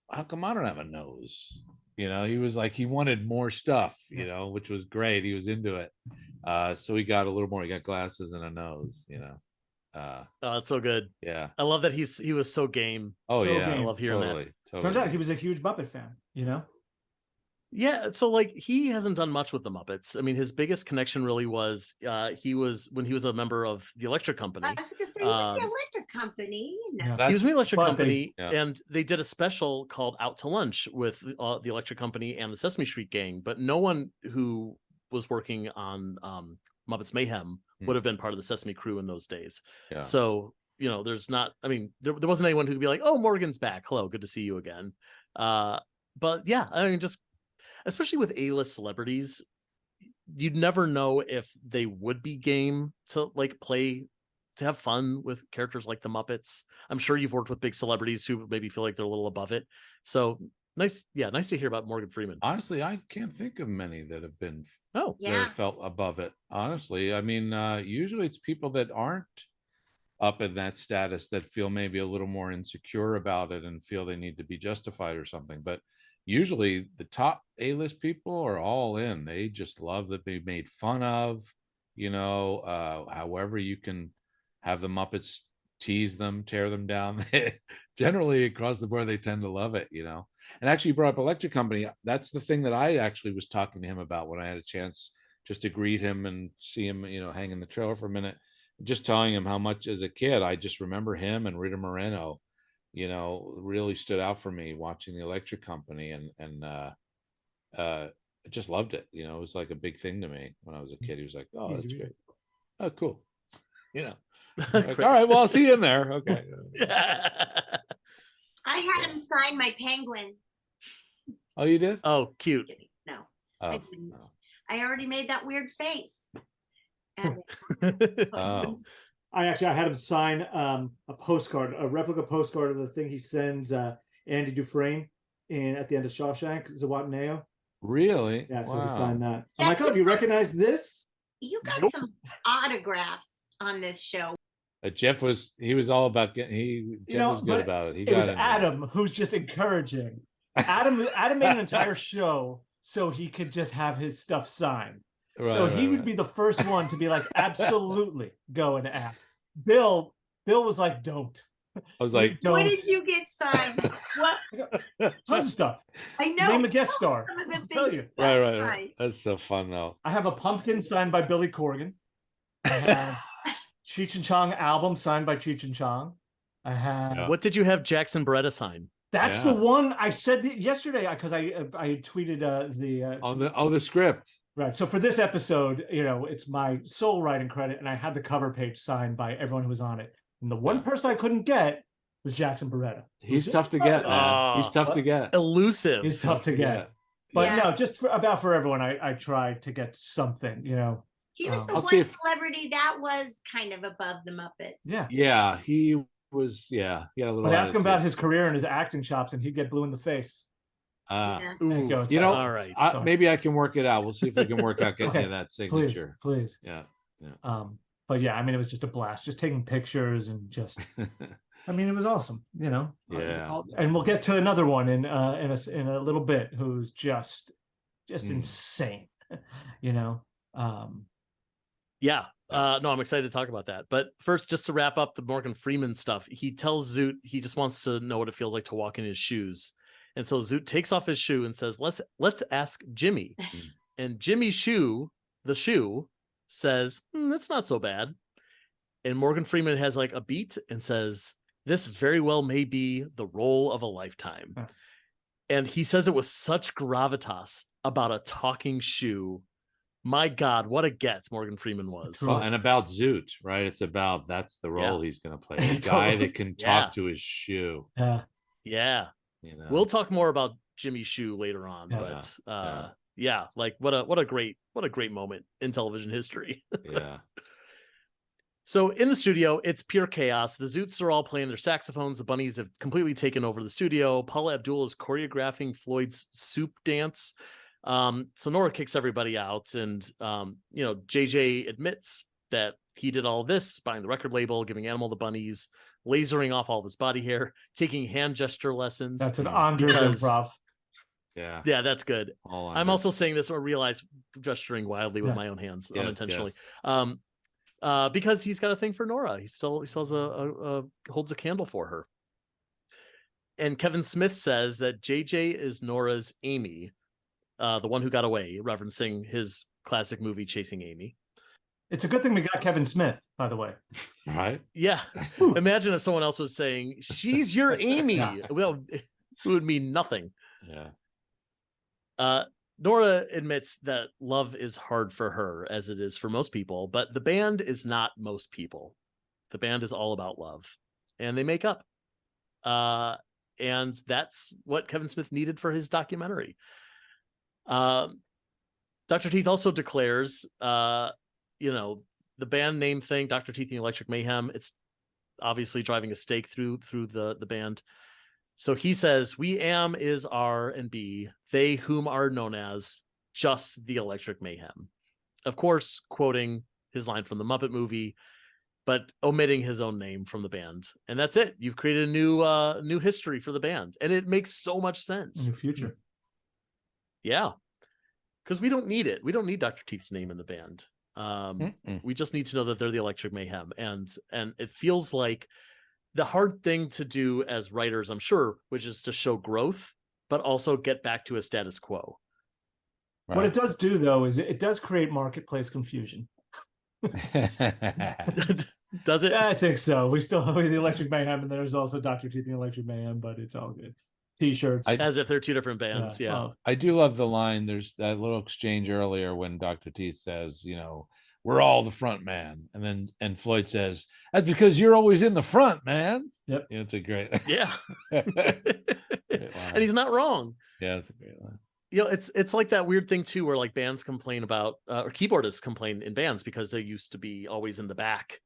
Speaker 3: how come I don't have a nose? He was like, he wanted more stuff, which was great. He was into it. So he got a little more. He got glasses and a nose,
Speaker 1: Oh, that's so good.
Speaker 3: Yeah.
Speaker 1: I love that he was so game.
Speaker 3: Oh,
Speaker 2: so
Speaker 3: yeah.
Speaker 2: game.
Speaker 1: I love hearing
Speaker 3: Totally.
Speaker 2: Turns out he was a huge Muppet fan,
Speaker 1: Yeah, so like he hasn't done much with the Muppets. I mean, his biggest connection really was when he was a member of the Electric Company.
Speaker 4: I was gonna say he was the Electric Company.
Speaker 2: Yeah.
Speaker 1: He was in the Electric Company,
Speaker 3: yeah.
Speaker 1: and they did a special called Out to Lunch with the Electric Company and the Sesame Street Gang. But no one who was working on Muppets Mayhem would have been part of the Sesame crew in those days.
Speaker 3: Yeah.
Speaker 1: So there's not. I mean, there wasn't anyone who could be like, "Oh, Morgan's back. Hello, good to see you again." But yeah, I mean, just. Especially with A-list celebrities, you'd never know if they would be game to have fun with characters like the Muppets. I'm sure you've worked with big celebrities who maybe feel like they're a little above it. So nice to hear about Morgan Freeman.
Speaker 3: Honestly, I can't think of many that have been
Speaker 1: that
Speaker 3: have felt above it. Honestly, I mean, usually it's people that aren't up in that status that feel maybe a little more insecure about it and feel they need to be justified or something. But usually the top A-list people are all in. They just love that they made fun of, however you can have the Muppets tease them, tear them down. Generally across the board, they tend to love it, And actually you brought up Electric Company. That's the thing that I actually was talking to him about when I had a chance just to greet him and see him, hang in the trailer for a minute, just telling him how much as a kid, I just remember him and Rita Moreno, really stood out for me watching the Electric Company, and I just loved it. It was like a big thing to me when I was a kid. He was like, oh, that's great. Oh, cool. Like, all right, well, I'll see you in there. Okay.
Speaker 4: I had him sign my penguin.
Speaker 3: Oh, you did?
Speaker 1: Oh, cute.
Speaker 4: No,
Speaker 3: I
Speaker 4: didn't. No. I already made that weird face.
Speaker 3: Oh.
Speaker 2: I had him sign a postcard, a replica postcard of the thing he sends Andy Dufresne at the end of Shawshank, Zihuatanejo.
Speaker 3: Really?
Speaker 2: Yeah, so
Speaker 3: wow.
Speaker 2: he signed that. I'm like, oh, do you recognize this?
Speaker 4: You got some autographs on this show.
Speaker 3: Jeff was all about getting. Jeff was good about it.
Speaker 2: It was Adam who's just encouraging. Adam made an entire show so he could just have his stuff signed. So he would be the first one to be like, absolutely, go and act. Bill was like, don't.
Speaker 3: I was like,
Speaker 4: don't. What did you get signed? What?
Speaker 2: Tons of stuff.
Speaker 4: I know.
Speaker 2: Name a guest star.
Speaker 4: Some of the
Speaker 3: I'll tell you. Right. That's so fun, though.
Speaker 2: I have a pumpkin signed by Billy Corgan. I have Cheech and Chong album signed by Cheech and Chong. I have.
Speaker 3: Yeah.
Speaker 1: What did you have Jackson Barretta sign?
Speaker 2: That's
Speaker 3: Yeah.
Speaker 2: the one I said yesterday because I tweeted
Speaker 3: the script.
Speaker 2: Right. So for this episode, it's my sole writing credit, and I had the cover page signed by everyone who was on it. And the one person I couldn't get was Jackson Barretta.
Speaker 3: He's tough to get, man. He's tough to get.
Speaker 1: Elusive.
Speaker 2: He's tough to get. But no, just for everyone, I tried to get something,
Speaker 4: He was the
Speaker 3: I'll
Speaker 4: one
Speaker 3: see if-
Speaker 4: celebrity that was kind of above the Muppets.
Speaker 2: Yeah.
Speaker 3: Yeah, he was. Yeah, he had a little.
Speaker 2: But ask him about
Speaker 3: attitude.
Speaker 2: his career and his acting chops, and he'd get blue in the face.
Speaker 4: Yeah.
Speaker 1: Ooh,
Speaker 2: You know,
Speaker 1: all right.
Speaker 3: Maybe I can work it out. We'll see if we can work out getting
Speaker 2: Okay.
Speaker 3: you that signature.
Speaker 2: Please.
Speaker 3: Yeah.
Speaker 2: But yeah, I mean, it was just a blast, just taking pictures and just. I mean, it was awesome,
Speaker 3: Yeah.
Speaker 2: And we'll get to another one in a little bit, who's just insane,
Speaker 1: Yeah. No, I'm excited to talk about that. But first, just to wrap up the Morgan Freeman stuff, he tells Zoot he just wants to know what it feels like to walk in his shoes. And so Zoot takes off his shoe and says, let's ask Jimmy. And Jimmy's shoe, the shoe, says, that's not so bad. And Morgan Freeman has like a beat and says, this very well may be the role of a lifetime.
Speaker 2: Huh.
Speaker 1: And he says it with such gravitas about a talking shoe. My God, what a get Morgan Freeman was.
Speaker 3: Well, and about Zoot, right? It's about that's the role he's going to play. A guy that can talk to his shoe.
Speaker 1: Yeah. We'll talk more about Jimmy Shoe later on, but like what a great moment in television history.
Speaker 3: Yeah.
Speaker 1: So in the studio, it's pure chaos. The Zoots are all playing their saxophones. The bunnies have completely taken over the studio. Paula Abdul is choreographing Floyd's soup dance. So Nora kicks everybody out, and JJ admits that he did all this, buying the record label, giving Animal the bunnies, lasering off all of his body hair, taking hand gesture lessons.
Speaker 2: That's an Anders improv.
Speaker 3: Yeah,
Speaker 1: that's good. I'm also saying this, or realize gesturing wildly with my own hands unintentionally.
Speaker 3: Yes.
Speaker 1: Because he's got a thing for Nora. He holds a candle for her. And Kevin Smith says that JJ is Nora's Amy, the one who got away, referencing his classic movie Chasing Amy.
Speaker 2: It's a good thing we got Kevin Smith, by the way.
Speaker 3: Right?
Speaker 1: Yeah. Imagine if someone else was saying, she's your Amy. Well, it would mean nothing.
Speaker 3: Yeah.
Speaker 1: Nora admits that love is hard for her, as it is for most people, but the band is not most people. The band is all about love, and they make up. And that's what Kevin Smith needed for his documentary. Dr. Teeth also declares, the band name thing, Dr. Teeth and the Electric Mayhem, it's obviously driving a stake through the band. So he says, we am, is, are, and be, they whom are known as just the Electric Mayhem. Of course, quoting his line from the Muppet movie, but omitting his own name from the band. And that's it. You've created a new history for the band. And it makes so much sense.
Speaker 2: In the future.
Speaker 1: Yeah. Because we don't need it. We don't need Dr. Teeth's name in the band. We just need to know that they're the Electric Mayhem. And it feels like the hard thing to do as writers, I'm sure, which is to show growth, but also get back to a status quo.
Speaker 2: Right. What it does do, though, is it does create marketplace confusion.
Speaker 1: Does it?
Speaker 2: I think so. We still have the Electric Mayhem, and there's also Dr. Teeth and the Electric Mayhem, but it's all good. T-shirts.
Speaker 1: As if they're two different bands. Yeah.
Speaker 3: I do love the line. There's that little exchange earlier when Dr. Teeth says, we're all the front man. And Floyd says, that's because you're always in the front, man.
Speaker 2: Yep.
Speaker 3: It's a great.
Speaker 1: Yeah. And he's not wrong.
Speaker 3: Yeah, it's a great line.
Speaker 1: It's like that weird thing too, where like bands complain about, or keyboardists complain in bands because they used to be always in the back.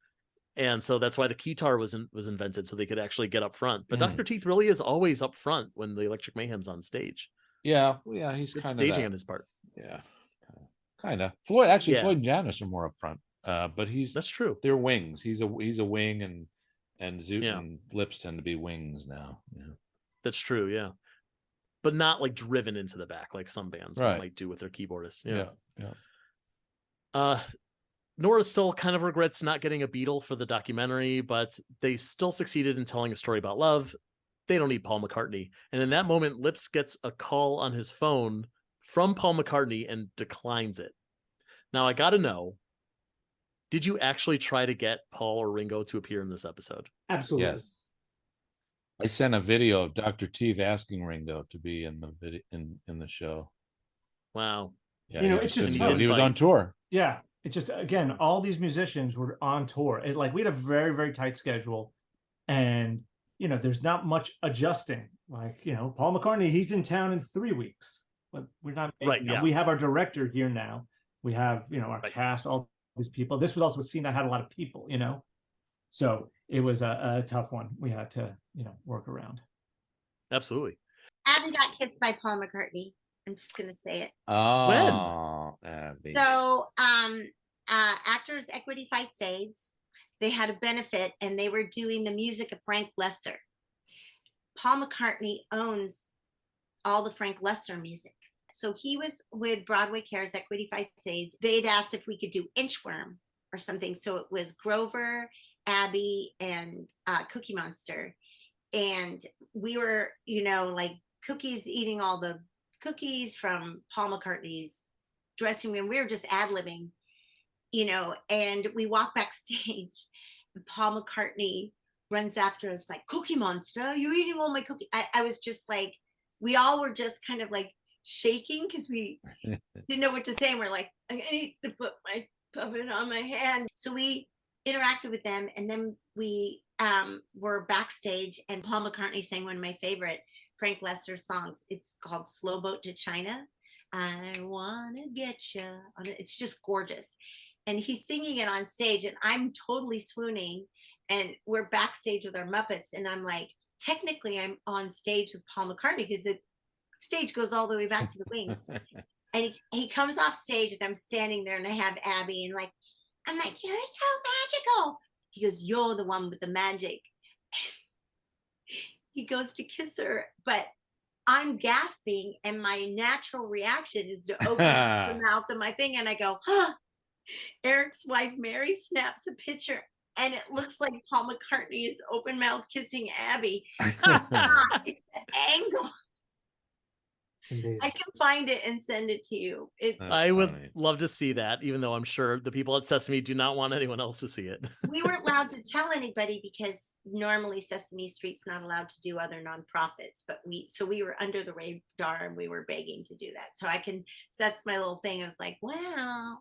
Speaker 1: And so that's why the keytar was invented, so they could actually get up front. But Dr. Teeth really is always up front when the Electric Mayhem's on stage.
Speaker 3: Yeah, he's kind of
Speaker 1: staging on his part.
Speaker 3: Yeah, kind of. Floyd and Janice are more up front, but that's
Speaker 1: true.
Speaker 3: They're wings. He's a wing, and Zoot and Lips tend to be wings now. Yeah,
Speaker 1: that's true. Yeah, but not like driven into the back like some bands might do with their keyboardists. Yeah. Nora still kind of regrets not getting a Beatle for the documentary, but they still succeeded in telling a story about love. They don't need Paul McCartney. And in that moment, Lips gets a call on his phone from Paul McCartney and declines it. Now, I got to know, Did you actually try to get Paul or Ringo to appear in this episode?
Speaker 2: Absolutely.
Speaker 3: Yes. I sent a video of Dr. Teeth asking Ringo to be in the video in the show.
Speaker 1: Wow.
Speaker 3: Yeah,
Speaker 2: You know,
Speaker 3: he
Speaker 2: it's
Speaker 3: just
Speaker 2: just
Speaker 3: couldn't do it. He was on tour.
Speaker 2: Yeah. It just, again, all these musicians were on tour. We had a very, very tight schedule. And, you know, there's not much adjusting. Like, you know, Paul McCartney, he's in town in 3 weeks. But we're not
Speaker 1: right. Yeah.
Speaker 2: We have our director here now. We have, you know, our cast, all these people. This was also a scene that had a lot of people, you know. So it was a tough one. We had to, you know, work around.
Speaker 1: Absolutely.
Speaker 4: Abby got kissed by Paul McCartney. I'm just gonna say it.
Speaker 3: Oh, Abby.
Speaker 4: So Actors Equity Fights AIDS, they had a benefit and they were doing the music of Frank Lesser. Paul McCartney owns all the Frank Lesser music. So he was with Broadway Cares Equity Fights AIDS. They'd asked if we could do Inchworm or something. So it was Grover, Abby, and Cookie Monster. And we were, you know, like Cookie's eating all the cookies from Paul McCartney's dressing room. We were just ad-libbing, you know, and we walk backstage. Paul McCartney runs after us like, Cookie Monster, you're eating all my cookies. I was just like, we all were just kind of like shaking because we didn't know what to say. And we're like, I need to put my puppet on my hand. So we interacted with them, and then we were backstage, and Paul McCartney sang one of my favorite Frank Lesser songs. It's called Slow Boat to China. I wanna get you on it. It's just gorgeous. And he's singing it on stage, and I'm totally swooning. And we're backstage with our Muppets, and I'm like, technically I'm on stage with Paul McCartney because the stage goes all the way back to the wings. And he comes off stage, and I'm standing there, and I have Abby, and like, I'm like, you're so magical. He goes, you're the one with the magic. He goes to kiss her, but I'm gasping, and my natural reaction is to open the mouth of my thing, and I go, huh. Eric's wife, Mary, snaps a picture, and it looks like Paul McCartney is open mouth kissing Abby. It's not. It's the angle. I can find it and send it to you.
Speaker 1: I would love to see that, even though I'm sure the people at Sesame do not want anyone else to see it.
Speaker 4: We weren't allowed to tell anybody because normally Sesame Street's not allowed to do other nonprofits, but we were under the radar, and we were begging to do that. So that's my little thing. I was like, wow,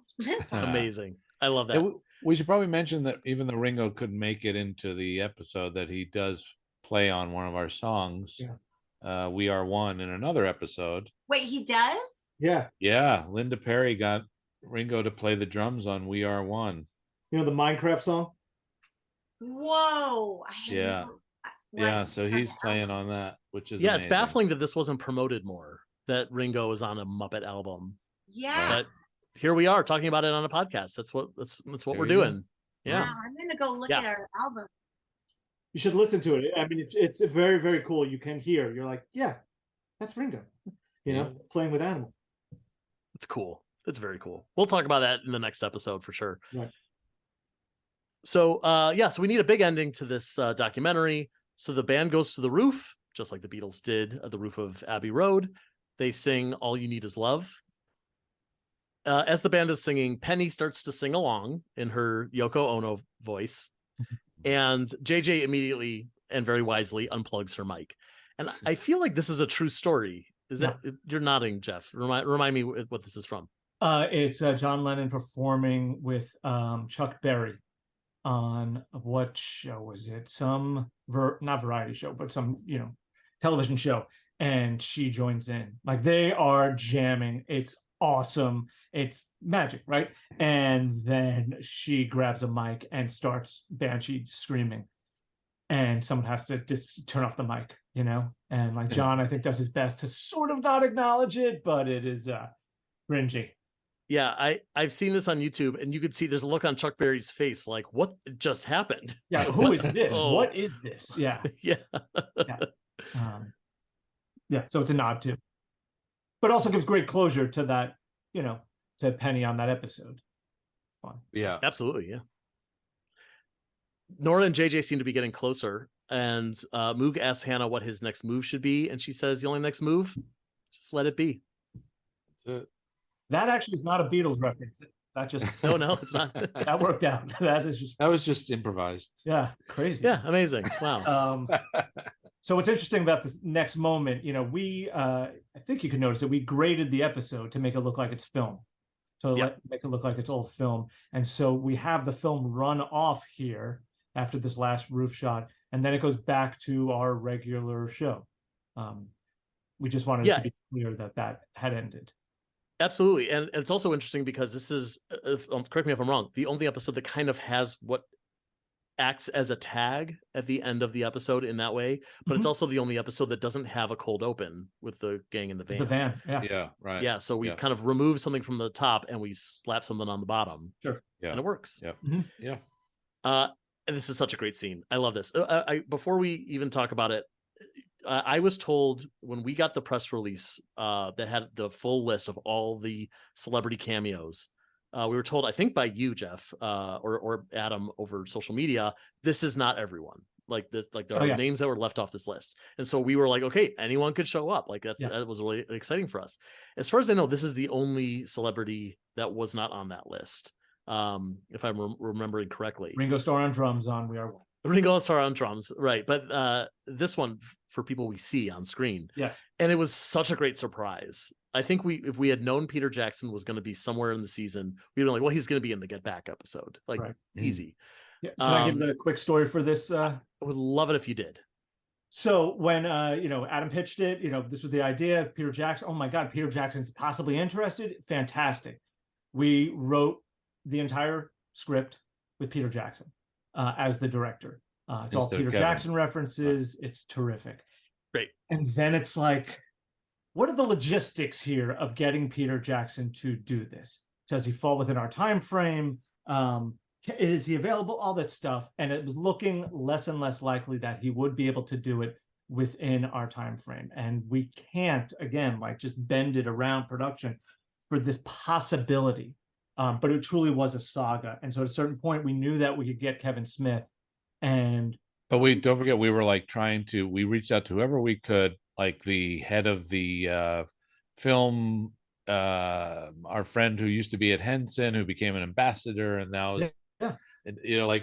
Speaker 1: amazing. I love that.
Speaker 3: We should probably mention that even though Ringo couldn't make it into the episode, that he does play on one of our songs. Yeah. We Are One in another episode.
Speaker 4: Wait, he does?
Speaker 3: Yeah. Linda Perry got Ringo to play the drums on We Are One.
Speaker 2: You know the Minecraft song?
Speaker 4: Whoa.
Speaker 3: Yeah, so he's playing on that, which is amazing.
Speaker 1: It's baffling that this wasn't promoted more, that Ringo is on a Muppet album.
Speaker 4: Yeah.
Speaker 1: But here we are talking about it on a podcast. That's what we're doing. Go. Yeah.
Speaker 4: Wow, I'm gonna go look at our album.
Speaker 2: You should listen to it. I mean, it's very, very cool. You can hear. You're like, yeah, that's Ringo. You know, playing with animals.
Speaker 1: It's cool. It's very cool. We'll talk about that in the next episode for sure.
Speaker 2: Right.
Speaker 1: So, so we need a big ending to this documentary. So the band goes to the roof, just like the Beatles did at the roof of Abbey Road. They sing All You Need Is Love. As the band is singing, Penny starts to sing along in her Yoko Ono voice. And JJ immediately and very wisely unplugs her mic. And I feel like this is a true story. Is that you're nodding, Jeff? Remind me what this is from.
Speaker 2: It's John Lennon performing with Chuck Berry on what show was it? Some not variety show, but some television show. And she joins in. Like, they are jamming. It's awesome. It's magic, right? And then she grabs a mic and starts Banshee screaming, and someone has to just turn off the mic, and like John, I think, does his best to sort of not acknowledge it, but it is cringy.
Speaker 1: Yeah, I've seen this on YouTube, and you could see there's a look on Chuck Berry's face, like, what just happened?
Speaker 2: Yeah, who is this? Oh. What is this? Yeah.
Speaker 1: Yeah.
Speaker 2: So it's a nod too, but also gives great closure to that, to Penny on that episode. Fun.
Speaker 3: Yeah,
Speaker 1: absolutely. Yeah. Nora and JJ seem to be getting closer, and Moog asks Hannah what his next move should be, and she says the only next move, just let it be.
Speaker 3: That's it.
Speaker 2: That actually is not a Beatles reference. That just
Speaker 1: No, it's not.
Speaker 2: that worked out. That is just
Speaker 3: That was just improvised.
Speaker 2: yeah, crazy.
Speaker 1: Yeah, amazing. Wow.
Speaker 2: So what's interesting about this next moment, we I think you can notice that we graded the episode to make it look like it's film. So make it look like it's old film. And so we have the film run off here after this last roof shot, and then it goes back to our regular show. We just wanted to be clear that had ended.
Speaker 1: Absolutely. And it's also interesting because this is, correct me if I'm wrong, the only episode that kind of has what acts as a tag at the end of the episode in that way, but it's also the only episode that doesn't have a cold open with the gang in the van.
Speaker 2: The van, yes.
Speaker 3: Yeah, right.
Speaker 1: Yeah, so we've kind of removed something from the top and we slap something on the bottom.
Speaker 2: Sure.
Speaker 3: Yeah.
Speaker 1: And it works.
Speaker 3: Yep. Yeah.
Speaker 1: And this is such a great scene. I love this. Before we even talk about it, I was told when we got the press release that had the full list of all the celebrity cameos, we were told, I think by you, Jeff, or Adam over social media, this is not everyone. Like this, like there are names that were left off this list, and so we were like, okay, anyone could show up. Like that was really exciting for us. As far as I know, this is the only celebrity that was not on that list, if I'm remembering correctly.
Speaker 2: Ringo Starr on drums on We Are One.
Speaker 1: Ringo Starr on drums, right? But this one for people we see on screen,
Speaker 2: yes, and
Speaker 1: it was such a great surprise. I think if we had known Peter Jackson was going to be somewhere in the season, we'd be like, well, he's going to be in the Get Back episode, like easy.
Speaker 2: Yeah. Can I give the quick story for this?
Speaker 1: I would love it if you did.
Speaker 2: So when Adam pitched it, this was the idea. Peter Jackson, oh my God, Peter Jackson's possibly interested. Fantastic. We wrote the entire script with Peter Jackson as the director. It's all Peter Jackson references. It's terrific.
Speaker 1: Great.
Speaker 2: And then it's like, what are the logistics here of getting Peter Jackson to do this? Does he fall within our time frame? Is he available? All this stuff. And it was looking less and less likely that he would be able to do it within our time frame. And we can't, again, just bend it around production for this possibility. But it truly was a saga. And so at a certain point, we knew that we could get Kevin Smith.
Speaker 3: But we don't forget, we were we reached out to whoever we could, like the head of the film, our friend who used to be at Henson, who became an ambassador and now is,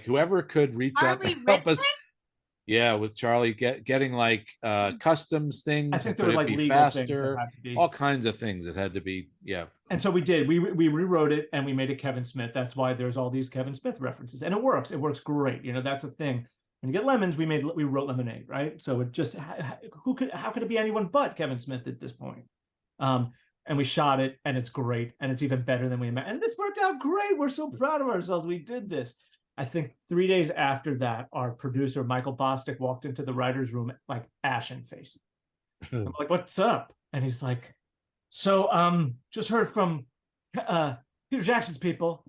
Speaker 3: whoever could reach out to help us. Yeah, with Charlie getting customs things.
Speaker 2: I think there were legal
Speaker 3: faster,
Speaker 2: things that had to be.
Speaker 3: All kinds of things that had to be. Yeah.
Speaker 2: And so we did. We rewrote it and we made it Kevin Smith. That's why there's all these Kevin Smith references, and it works. It works great. That's the thing. When you get lemons, we wrote lemonade, right? So it just how could it be anyone but Kevin Smith at this point? And we shot it, and it's great, and it's even better than we imagined. And this worked out great. We're so proud of ourselves. We did this. I think 3 days after that, our producer, Michael Bostic, walked into the writer's room ashen face. I'm like, what's up? And he's like, so just heard from Peter Jackson's people.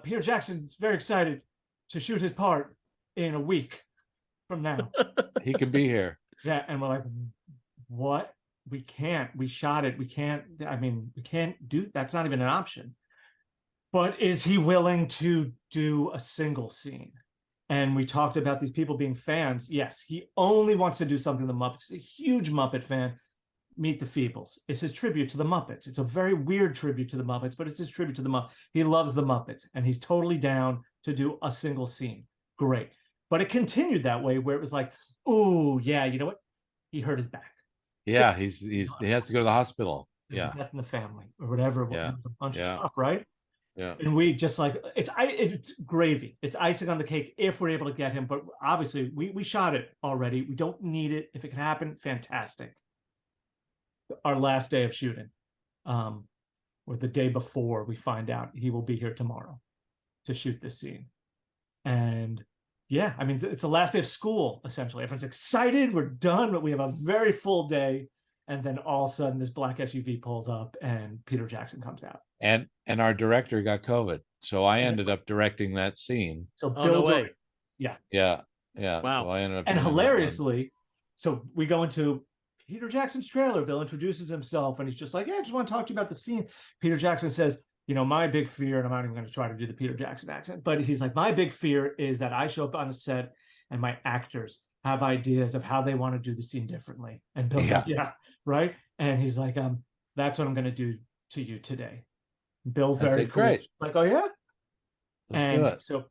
Speaker 2: Peter Jackson's very excited to shoot his part in a week from now.
Speaker 3: He can be here.
Speaker 2: Yeah. And we're like, what? We can't. We shot it. We can't. We can't do. That's not even an option. But is he willing to do a single scene? And we talked about these people being fans. Yes, he only wants to do something the Muppets. He's a huge Muppet fan. Meet the Feebles. It's his tribute to the Muppets. It's a very weird tribute to the Muppets, but it's his tribute to the Muppets. He loves the Muppets, and he's totally down to do a single scene. Great. But it continued that way, where it was like, oh, yeah, you know what? He hurt his back.
Speaker 3: Yeah, he has to go to the hospital.
Speaker 2: There's a death in the family or whatever.
Speaker 3: Yeah.
Speaker 2: A bunch of stuff, right?
Speaker 3: Yeah.
Speaker 2: And we just it's gravy. It's icing on the cake if we're able to get him. But obviously, we shot it already. We don't need it. If it can happen, fantastic. Our last day of shooting, or the day before, we find out he will be here tomorrow to shoot this scene. And yeah, it's the last day of school, essentially. Everyone's excited. We're done, but we have a very full day. And then all of a sudden, this black SUV pulls up and Peter Jackson comes out.
Speaker 3: And our director got COVID. So I ended up directing that scene.
Speaker 2: So Bill,
Speaker 1: no way.
Speaker 2: Yeah.
Speaker 3: Wow. So I ended up
Speaker 2: and hilariously, so we go into Peter Jackson's trailer. Bill introduces himself and he's just like, yeah, I just want to talk to you about the scene. Peter Jackson says, my big fear, and I'm not even going to try to do the Peter Jackson accent, but he's like, my big fear is that I show up on a set and my actors have ideas of how they want to do the scene differently. And Bill's like, yeah, right. And he's like, that's what I'm going to do to you today. Bill very
Speaker 3: said,
Speaker 2: cool.
Speaker 3: great.
Speaker 2: Like, oh yeah.
Speaker 3: Let's do it.
Speaker 2: So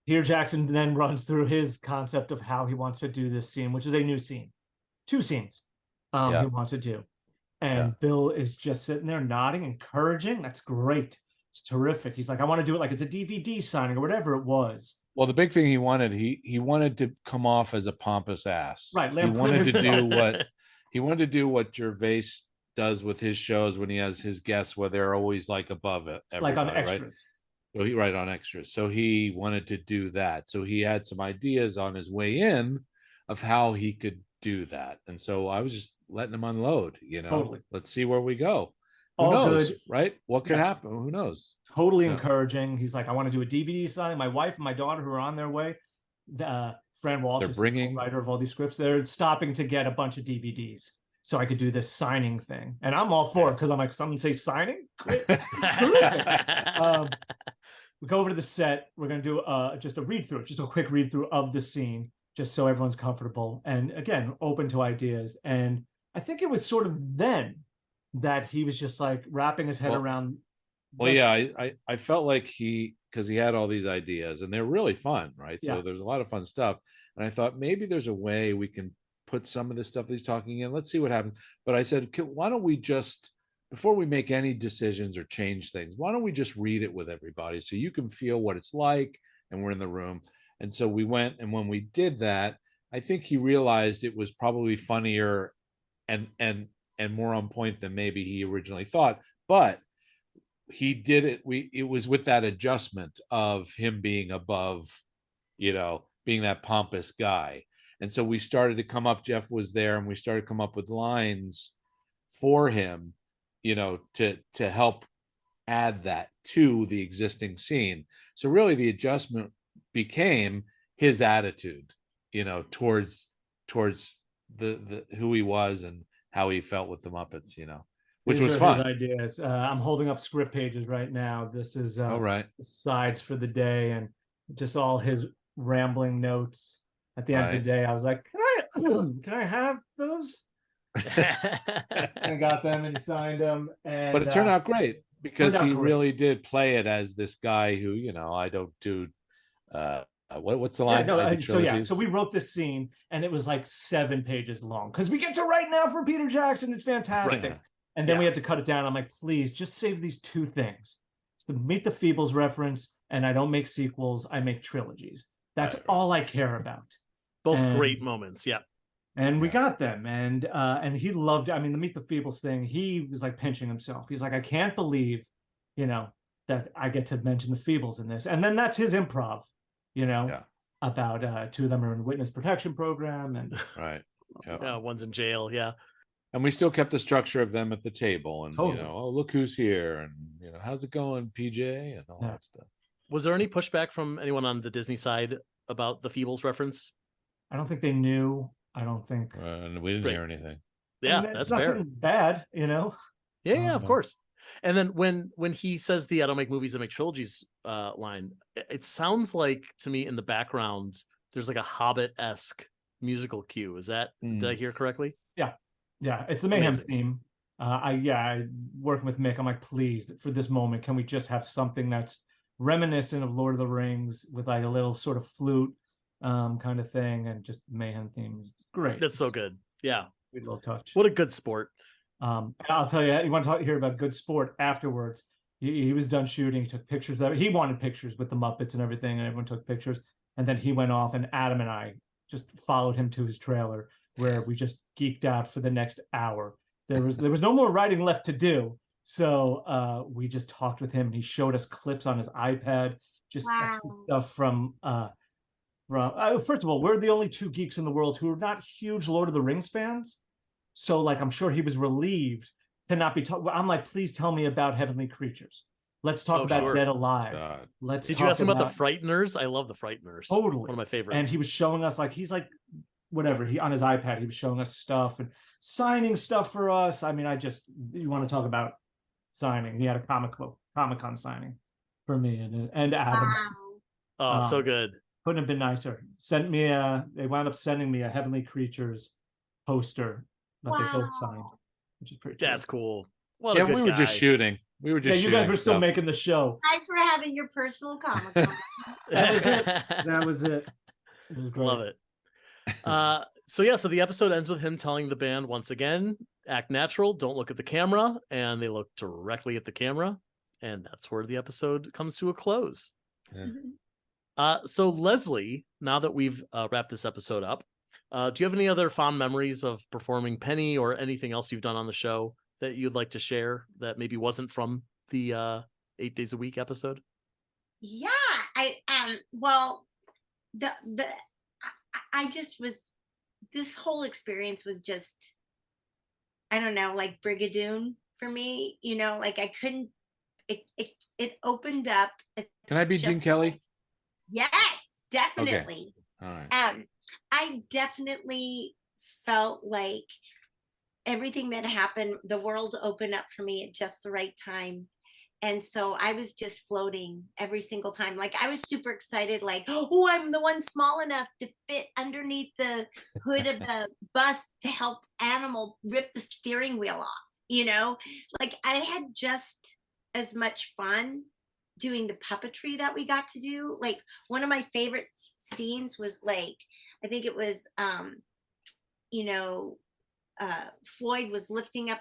Speaker 2: Peter Jackson then runs through his concept of how he wants to do this scene, which is a new scene, 2 scenes he wants to do. And Bill is just sitting there nodding, encouraging. That's great. It's terrific. He's like, I want to do it like it's a DVD signing or whatever it was.
Speaker 3: Well, the big thing he wanted to come off as a pompous ass.
Speaker 2: Right.
Speaker 3: He wanted to do what Gervais does with his shows when he has his guests, where they're always like above it,
Speaker 2: like on extras.
Speaker 3: Right? So he on extras. So he wanted to do that. So he had some ideas on his way in of how he could do that. And so I was just letting him unload,
Speaker 2: Totally.
Speaker 3: Let's see where we go. Who
Speaker 2: All
Speaker 3: knows,
Speaker 2: good.
Speaker 3: right? What could happen? Who knows?
Speaker 2: Totally encouraging. He's like, I want to do a DVD signing. My wife and my daughter, who are on their way, Fran Walsh,
Speaker 3: they're bringing
Speaker 2: the writer of all these scripts, they're stopping to get a bunch of DVDs so I could do this signing thing. And I'm all for it because I'm like, someone say signing? We go over to the set. We're going to do just a read-through, just a quick read-through of the scene, just so everyone's comfortable. And again, open to ideas. And I think it was sort of then that he was just like wrapping his head around.
Speaker 3: Well, yeah, I felt like because he had all these ideas and they're really fun, right?
Speaker 2: Yeah.
Speaker 3: So there's a lot of fun stuff. And I thought maybe there's a way we can put some of this stuff that he's talking in. Let's see what happens. But I said, why don't we just, before we make any decisions or change things, why don't we just read it with everybody so you can feel what it's like and we're in the room. And so we went, and when we did that, I think he realized it was probably funnier and more on point than maybe he originally thought. But he did it. It was with that adjustment of him being above, being that pompous guy. And so we started to come up, Jeff was there, and we started to come up with lines for him, to help add that to the existing scene. So really the adjustment became his attitude, towards the who he was and how he felt with the Muppets, which was fun.
Speaker 2: His ideas. I'm holding up script pages right now. This is
Speaker 3: all right.
Speaker 2: The sides for the day and just all his rambling notes. At the end of the day, I was like, can I have those? I got them and he signed them. But
Speaker 3: it turned out great because he really did play it as this guy who, I don't do what's the line?
Speaker 2: So we wrote this scene and it was like 7 pages long because we get to write now for Peter Jackson. It's fantastic. Right. And then we had to cut it down. I'm like, please just save these 2 things. It's the Meet the Feebles reference, and I don't make sequels, I make trilogies. That's all I care about.
Speaker 1: Both great moments, yeah.
Speaker 2: And we got them, and he loved it. I mean, the Meet the Feebles thing, he was like pinching himself. He's like, I can't believe, that I get to mention the Feebles in this. And then that's his improv, about 2 of them are in witness protection program, and
Speaker 3: right,
Speaker 1: one's in jail, yeah.
Speaker 3: And we still kept the structure of them at the table, and
Speaker 2: totally.
Speaker 3: Oh, look who's here, and how's it going, PJ, and all that stuff.
Speaker 1: Was there any pushback from anyone on the Disney side about the Feebles reference?
Speaker 2: I don't think they knew. I don't think.
Speaker 3: And we didn't hear anything.
Speaker 1: Yeah, that's fair.
Speaker 2: Bad,
Speaker 1: Yeah, of course. And then when he says the "I don't make movies, I make trilogies" line, it sounds like to me in the background there's like a Hobbit-esque musical cue. Is that did I hear correctly?
Speaker 2: Yeah, it's the Mayhem theme. I working with Mick, I'm like, please, for this moment, can we just have something that's reminiscent of Lord of the Rings with like a little sort of flute kind of thing, and just the Mayhem theme is great.
Speaker 1: That's so good. Yeah,
Speaker 2: good little touch.
Speaker 1: What a good sport.
Speaker 2: I'll tell you, you want to hear about good sport afterwards. He was done shooting. He took pictures of it. He wanted pictures with the Muppets and everything, and everyone took pictures. And then he went off, and Adam and I just followed him to his trailer, where we just geeked out for the next hour. There was no more writing left to do, so we just talked with him, and he showed us clips on his iPad, just stuff from. First of all, we're the only 2 geeks in the world who are not huge Lord of the Rings fans, so like I'm sure he was relieved to not be talking. I'm like, please tell me about Heavenly Creatures. Let's talk about Dead Alive.
Speaker 3: God.
Speaker 2: Did
Speaker 1: you ask him about the Frighteners? I love the Frighteners.
Speaker 2: Totally,
Speaker 1: one of my favorites.
Speaker 2: And he was showing us he's like. Whatever, he on his iPad, he was showing us stuff and signing stuff for us. I mean, you want to talk about signing? He had a Comic-Con signing for me and Adam.
Speaker 1: Wow. So good.
Speaker 2: Couldn't have been nicer. They wound up sending me a Heavenly Creatures poster that they both signed, which is pretty cool.
Speaker 1: That's cool.
Speaker 3: We were just shooting. We were
Speaker 2: Yeah,
Speaker 3: just
Speaker 2: you guys
Speaker 3: shooting
Speaker 2: were still
Speaker 3: stuff.
Speaker 2: making the show.
Speaker 4: Guys were having your personal Comic-Con.
Speaker 2: That was it. That was it. It was great.
Speaker 1: Love it. So the episode ends with him telling the band once again, act natural, don't look at the camera, and they look directly at the camera, and that's where the episode comes to a close.
Speaker 3: Yeah.
Speaker 1: So Leslie, now that we've wrapped this episode up, do you have any other fond memories of performing Penny or anything else you've done on the show that you'd like to share that maybe wasn't from the 8 Days a Week episode?
Speaker 4: Yeah, well, I just was, this whole experience was just, I don't know, like Brigadoon for me, you know, like I couldn't, it opened up.
Speaker 3: Can I be Gene Kelly?
Speaker 4: Yes, definitely.
Speaker 3: All right.
Speaker 4: I definitely felt like everything that happened, the world opened up for me at just the right time. And so I was just floating every single time. Like I was super excited, like, oh, I'm the one small enough to fit underneath the hood of the bus to help Animal rip the steering wheel off, you know? Like I had just as much fun doing the puppetry that we got to do. Like one of my favorite scenes was like, I think it was, Floyd was lifting up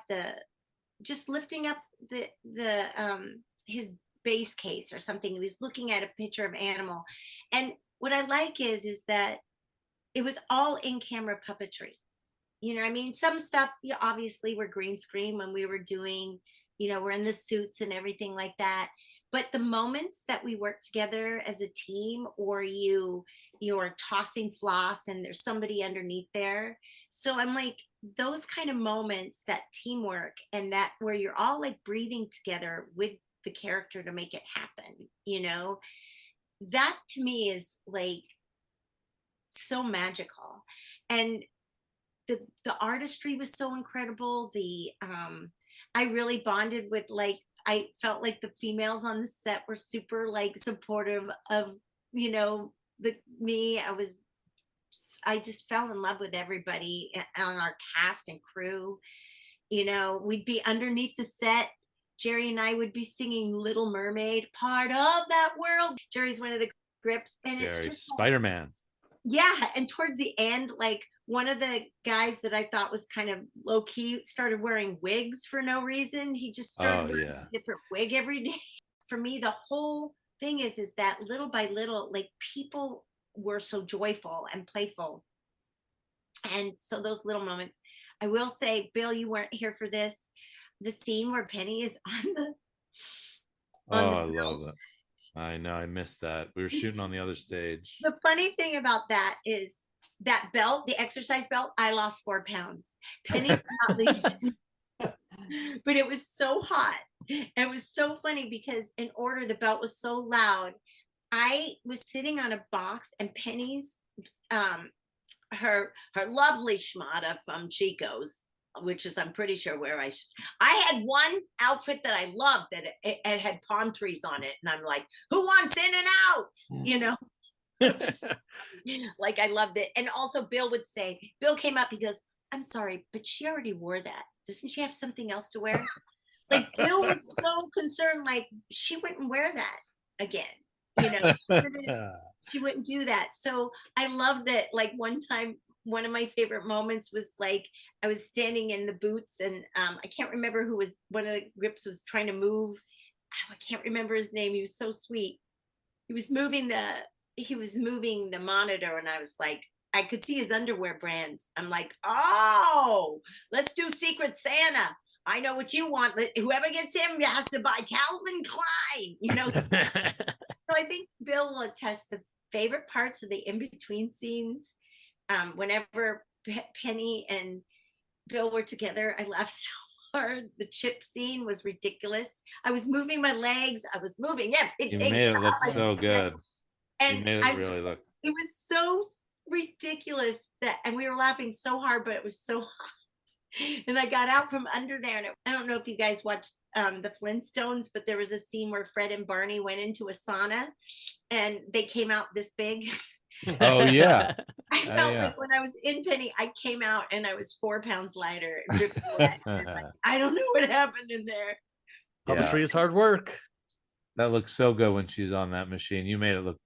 Speaker 4: his base case or something. He was looking at a picture of Animal. And what I like is that it was all in camera puppetry. You know what I mean? Some stuff, obviously were green screen when we were doing, we're in the suits and everything like that. But the moments that we work together as a team, or you're tossing floss and there's somebody underneath there. So I'm like, those kind of moments, that teamwork, and that where you're all like breathing together with the character to make it happen, that to me is like so magical. And the artistry was so incredible. I really bonded with, like, I felt like the females on the set were super like supportive of, me. I just fell in love with everybody on our cast and crew. We'd be underneath the set. Jerry and I would be singing Little Mermaid, part of that world. Jerry's one of the grips. And
Speaker 3: Jerry's
Speaker 4: it's just
Speaker 3: Spider-Man.
Speaker 4: Like, yeah. And towards the end, like one of the guys that I thought was kind of low key started wearing wigs for no reason. He just started wearing a different wig every day. For me, the whole thing is that little by little, like people were so joyful and playful. And so those little moments, I will say, Bill, you weren't here for this. The scene where Penny is on the
Speaker 3: I love that. I know, I missed that. We were shooting on the other stage.
Speaker 4: The funny thing about that is that belt, the exercise belt, I lost 4 pounds. Penny at least. But it was so hot. It was so funny because in order, the belt was so loud. I was sitting on a box, and Penny's her lovely schmata from Chico's, which is, I'm pretty sure where I had one outfit that I loved that it had palm trees on it, and I'm like, who wants in and out? Like I loved it. And also Bill came up, he goes, I'm sorry, but she already wore that. Doesn't she have something else to wear? Like Bill was so concerned, like she wouldn't wear that again. She wouldn't do that. So I loved it. Like one time, one of my favorite moments was like, I was standing in the boots, and I can't remember who was, one of the grips was trying to move. I can't remember his name. He was so sweet. He was moving the monitor, and I was like, I could see his underwear brand. I'm like, oh, let's do Secret Santa. I know what you want. Whoever gets him has to buy Calvin Klein, So I think Bill will attest the favorite parts of the in-between scenes. Whenever Penny and Bill were together, I laughed so hard. The chip scene was ridiculous. I was moving my legs. I was moving everything.
Speaker 3: You made it look so good.
Speaker 4: And
Speaker 3: you made it really look.
Speaker 4: It was so ridiculous and we were laughing so hard, but it was so hot. And I got out from under there, and I don't know if you guys watched the Flintstones, but there was a scene where Fred and Barney went into a sauna, and they came out this big.
Speaker 3: Oh yeah.
Speaker 4: I felt like when I was in Penny, I came out and I was 4 pounds lighter. I don't know what happened in there.
Speaker 1: Puppetry is hard work.
Speaker 3: That looks so good when she's on that machine. You made it look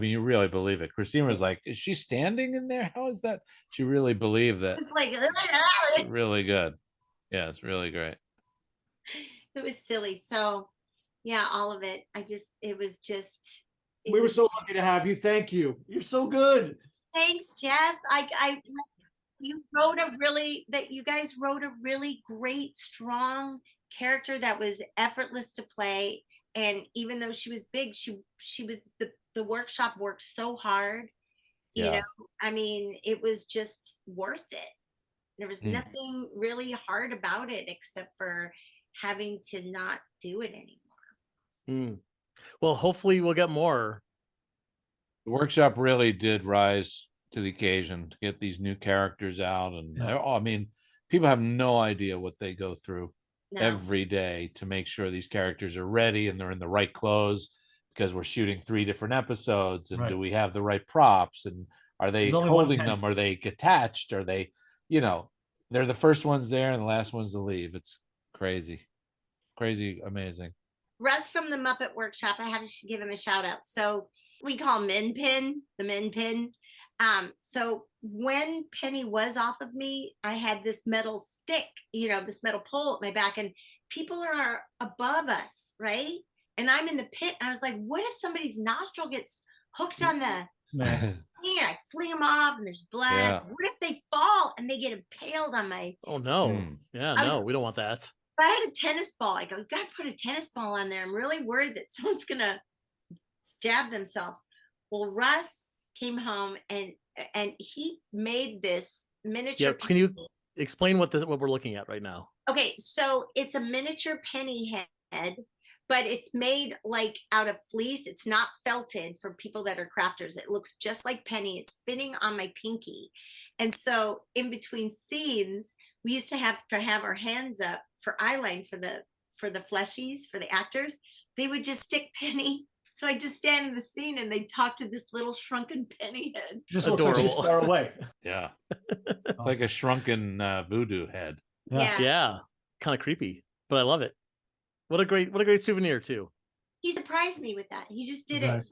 Speaker 3: you really believe it. Christine was like, is she standing in there? How is that? She really believed that.
Speaker 4: It's like
Speaker 3: It's really good. Yeah, it's really great.
Speaker 4: it was silly. So yeah, all of it.
Speaker 2: We were so lucky to have you. Thank you. You're so good.
Speaker 4: Thanks, Jeff. You guys wrote a really great, strong character that was effortless to play. And even though she was big, she was the workshop worked so hard. You know, I mean, it was just worth it. There was nothing really hard about it except for having to not do it anymore.
Speaker 1: Well, hopefully we'll get more.
Speaker 3: The workshop really did rise to the occasion to get these new characters out. And I mean, people have no idea what they go through every day to make sure these characters are ready and they're in the right clothes, because we're shooting 3 different episodes. And do we have the right props? And are they holding them? Are they attached? Are they, they're the first ones there and the last ones to leave. It's crazy, amazing.
Speaker 4: Russ from the Muppet Workshop, I have to give him a shout out. So we call Min Pin, the Min Pin. So when Penny was off of me, I had this metal stick, this metal pole at my back, and people are above us, right? And I'm in the pit. I was like, what if somebody's nostril gets hooked on the I fling them off and there's blood. Yeah. What if they fall and they get impaled on my...
Speaker 1: Oh, no. Yeah, we don't want that.
Speaker 4: But I had a tennis ball. I go, God, put a tennis ball on there. I'm really worried that someone's going to stab themselves. Well, Russ came home and he made this miniature.
Speaker 1: Yeah, can you explain what we're looking at right now?
Speaker 4: Okay, so it's a miniature penny head, but it's made like out of fleece. It's not felted for people that are crafters. It looks just like Penny. It's fitting on my pinky. And so in between scenes, we used to have our hands up for eyeline for the fleshies, for the actors. They would just stick Penny. So I just stand in the scene and they talk to this little shrunken Penny head.
Speaker 2: Just looks like she's far away.
Speaker 3: Yeah. It's like a shrunken voodoo head.
Speaker 1: Yeah. Kind of creepy, but I love it. What a great souvenir too.
Speaker 4: He surprised me with that. He just did it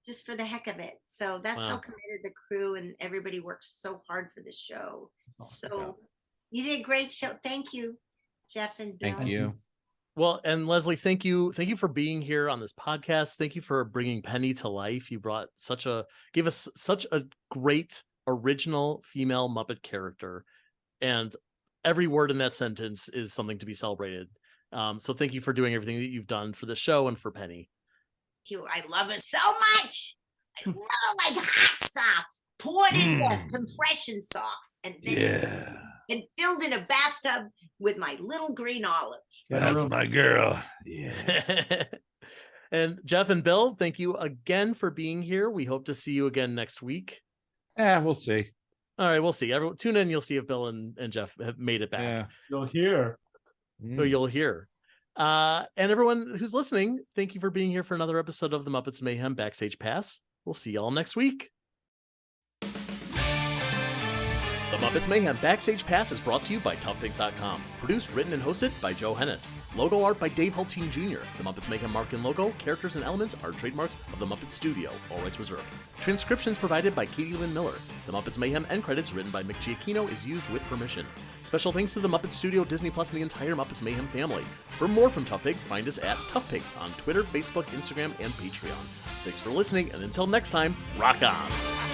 Speaker 4: just for the heck of it. So that's how committed the crew and everybody worked so hard for this show. So you did a great show. Thank you, Jeff and Bill.
Speaker 3: Thank you.
Speaker 1: Well, and Leslie, thank you for being here on this podcast. Thank you for bringing Penny to life. You gave us such a great original female Muppet character, and every word in that sentence is something to be celebrated. So thank you for doing everything that you've done for the show and for Penny.
Speaker 4: Thank you. I love it so much. I love it like hot sauce poured into compression sauce and then and filled in a bathtub with my little green olive.
Speaker 3: That's my girl. Yeah.
Speaker 1: And Jeff and Bill, thank you again for being here. We hope to see you again next week.
Speaker 3: Yeah, we'll see.
Speaker 1: All right, we'll see. Everyone, tune in. You'll see if Bill and Jeff have made it back.
Speaker 3: Yeah.
Speaker 2: You'll hear.
Speaker 1: Or you'll hear. And everyone who's listening, thank you for being here for another episode of the Muppets Mayhem Backstage Pass. We'll see y'all next week. The Muppets Mayhem Backstage Pass is brought to you by toughpigs.com. Produced, written, and hosted by Joe Hennis. Logo art by Dave Hultine Jr. The Muppets Mayhem mark and logo, characters, and elements are trademarks of the Muppet Studio. All rights reserved. Transcriptions provided by Katie Lynn Miller. The Muppets Mayhem end credits written by Mick Giacchino is used with permission. Special thanks to the Muppet Studio, Disney Plus, and the entire Muppets Mayhem family. For more from Tough Pigs, find us at Tough Pigs on Twitter, Facebook, Instagram, and Patreon. Thanks for listening, and until next time, rock on!